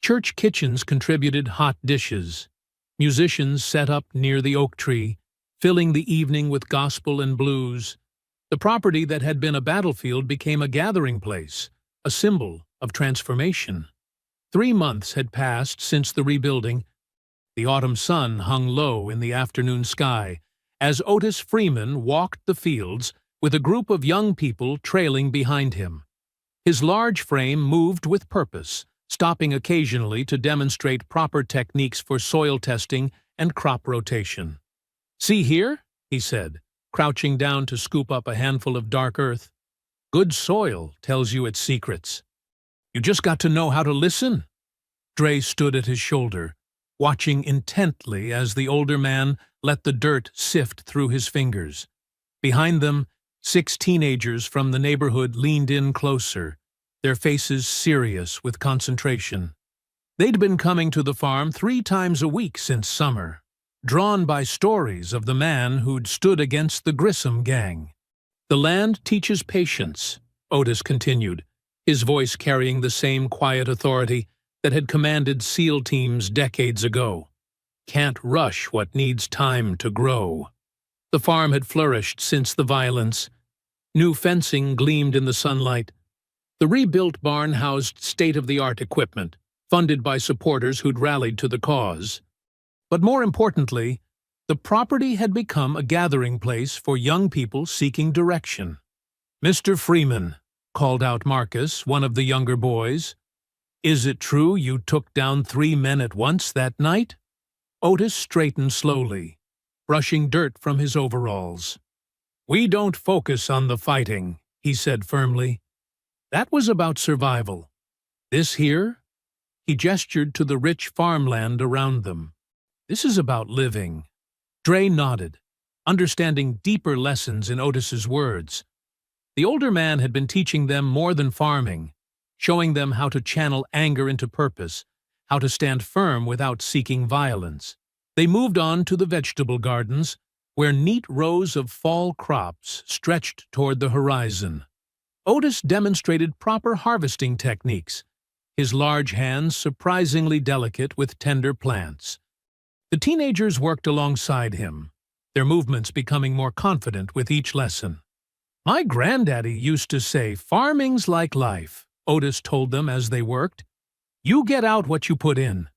Church kitchens contributed hot dishes. Musicians set up near the oak tree, filling the evening with gospel and blues. The property that had been a battlefield became a gathering place, a symbol of transformation. 3 months had passed since the rebuilding. The autumn sun hung low in the afternoon sky as Otis Freeman walked the fields with a group of young people trailing behind him. His large frame moved with purpose, stopping occasionally to demonstrate proper techniques for soil testing and crop rotation. "See here," he said, crouching down to scoop up a handful of dark earth. "Good soil tells you its secrets. You just got to know how to listen." Dre stood at his shoulder, watching intently as the older man let the dirt sift through his fingers. Behind them, 6 teenagers from the neighborhood leaned in closer, their faces serious with concentration. They'd been coming to the farm 3 times a week since summer, drawn by stories of the man who'd stood against the Grissom gang. "The land teaches patience," Otis continued, his voice carrying the same quiet authority that had commanded SEAL teams decades ago. "Can't rush what needs time to grow." The farm had flourished since the violence. New fencing gleamed in the sunlight. The rebuilt barn housed state-of-the-art equipment, funded by supporters who'd rallied to the cause. But more importantly, the property had become a gathering place for young people seeking direction. "Mr. Freeman," called out Marcus, one of the younger boys, "is it true you took down 3 men at once that night?" Otis straightened slowly, brushing dirt from his overalls. "We don't focus on the fighting," he said firmly. "That was about survival. This here?" He gestured to the rich farmland around them. "This is about living." Dre nodded, understanding deeper lessons in Otis's words. The older man had been teaching them more than farming, showing them how to channel anger into purpose, how to stand firm without seeking violence. They moved on to the vegetable gardens, where neat rows of fall crops stretched toward the horizon. Otis demonstrated proper harvesting techniques, his large hands surprisingly delicate with tender plants. The teenagers worked alongside him, their movements becoming more confident with each lesson. "My granddaddy used to say, 'Farming's like life,'" Otis told them as they worked. "You get out what you put in.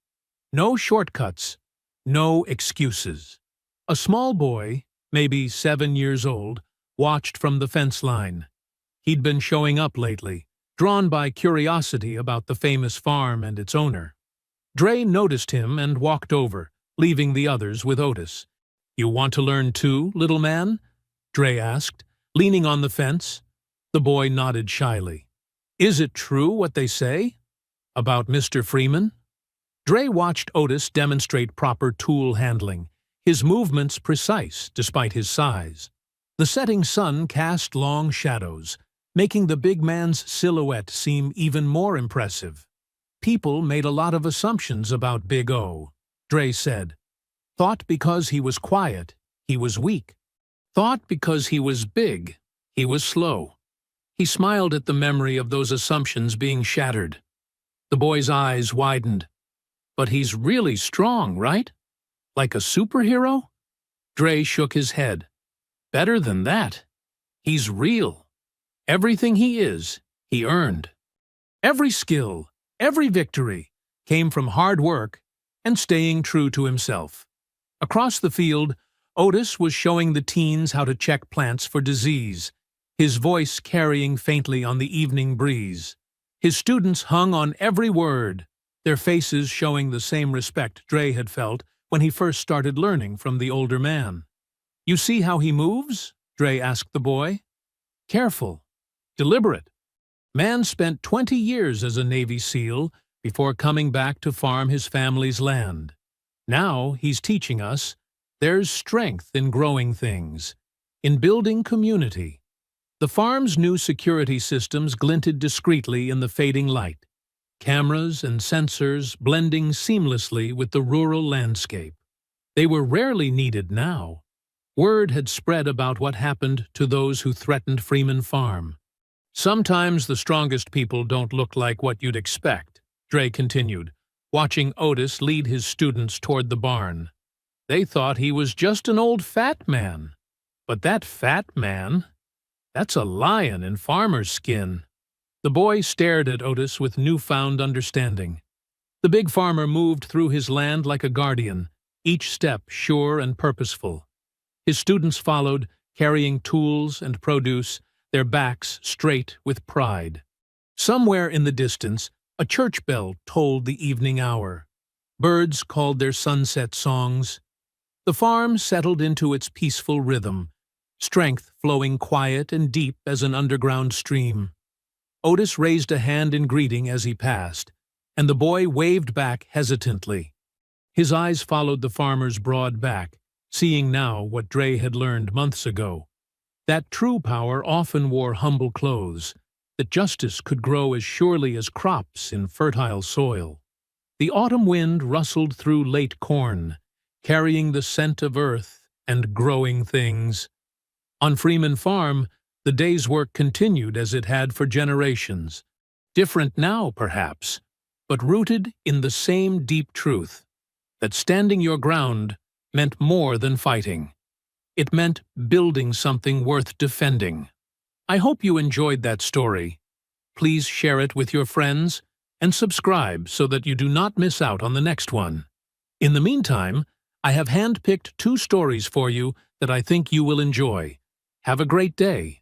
No shortcuts, no excuses." A small boy, maybe 7 years old, watched from the fence line. He'd been showing up lately, drawn by curiosity about the famous farm and its owner. Dre noticed him and walked over, leaving the others with Otis. "You want to learn too, little man?" Dre asked, leaning on the fence. The boy nodded shyly. "Is it true what they say about Mr. Freeman?" Dre watched Otis demonstrate proper tool handling, his movements precise despite his size. The setting sun cast long shadows, making the big man's silhouette seem even more impressive. "People made a lot of assumptions about Big O," Dre said. "Thought because he was quiet, he was weak. Thought because he was big, he was slow." He smiled at the memory of those assumptions being shattered. The boy's eyes widened. "But he's really strong, right? Like a superhero?" Dre shook his head. "Better than that. He's real. Everything he is, he earned. Every skill, every victory came from hard work and staying true to himself." Across the field, Otis was showing the teens how to check plants for disease, his voice carrying faintly on the evening breeze. His students hung on every word, their faces showing the same respect Dre had felt when he first started learning from the older man. "You see how he moves?" Dre asked the boy. "Careful, deliberate. Man spent 20 years as a Navy SEAL before coming back to farm his family's land. Now he's teaching us there's strength in growing things, in building community." The farm's new security systems glinted discreetly in the fading light, cameras and sensors blending seamlessly with the rural landscape. They were rarely needed now. Word had spread about what happened to those who threatened Freeman Farm. Sometimes the strongest people don't look like what you'd expect, Dre continued, watching Otis lead his students toward the barn. They thought he was just an old fat man. But that fat man? That's a lion in farmer's skin. The boy stared at Otis with newfound understanding. The big farmer moved through his land like a guardian, each step sure and purposeful. His students followed, carrying tools and produce, their backs straight with pride. Somewhere in the distance, a church bell tolled the evening hour. Birds called their sunset songs. The farm settled into its peaceful rhythm, strength flowing quiet and deep as an underground stream. Otis raised a hand in greeting as he passed, and the boy waved back hesitantly. His eyes followed the farmer's broad back, seeing now what Dre had learned months ago. That true power often wore humble clothes, that justice could grow as surely as crops in fertile soil. The autumn wind rustled through late corn, carrying the scent of earth and growing things. On Freeman Farm, the day's work continued as it had for generations. Different now, perhaps, but rooted in the same deep truth, that standing your ground meant more than fighting. It meant building something worth defending. I hope you enjoyed that story. Please share it with your friends and subscribe so that you do not miss out on the next one. In the meantime, I have handpicked 2 stories for you that I think you will enjoy. Have a great day.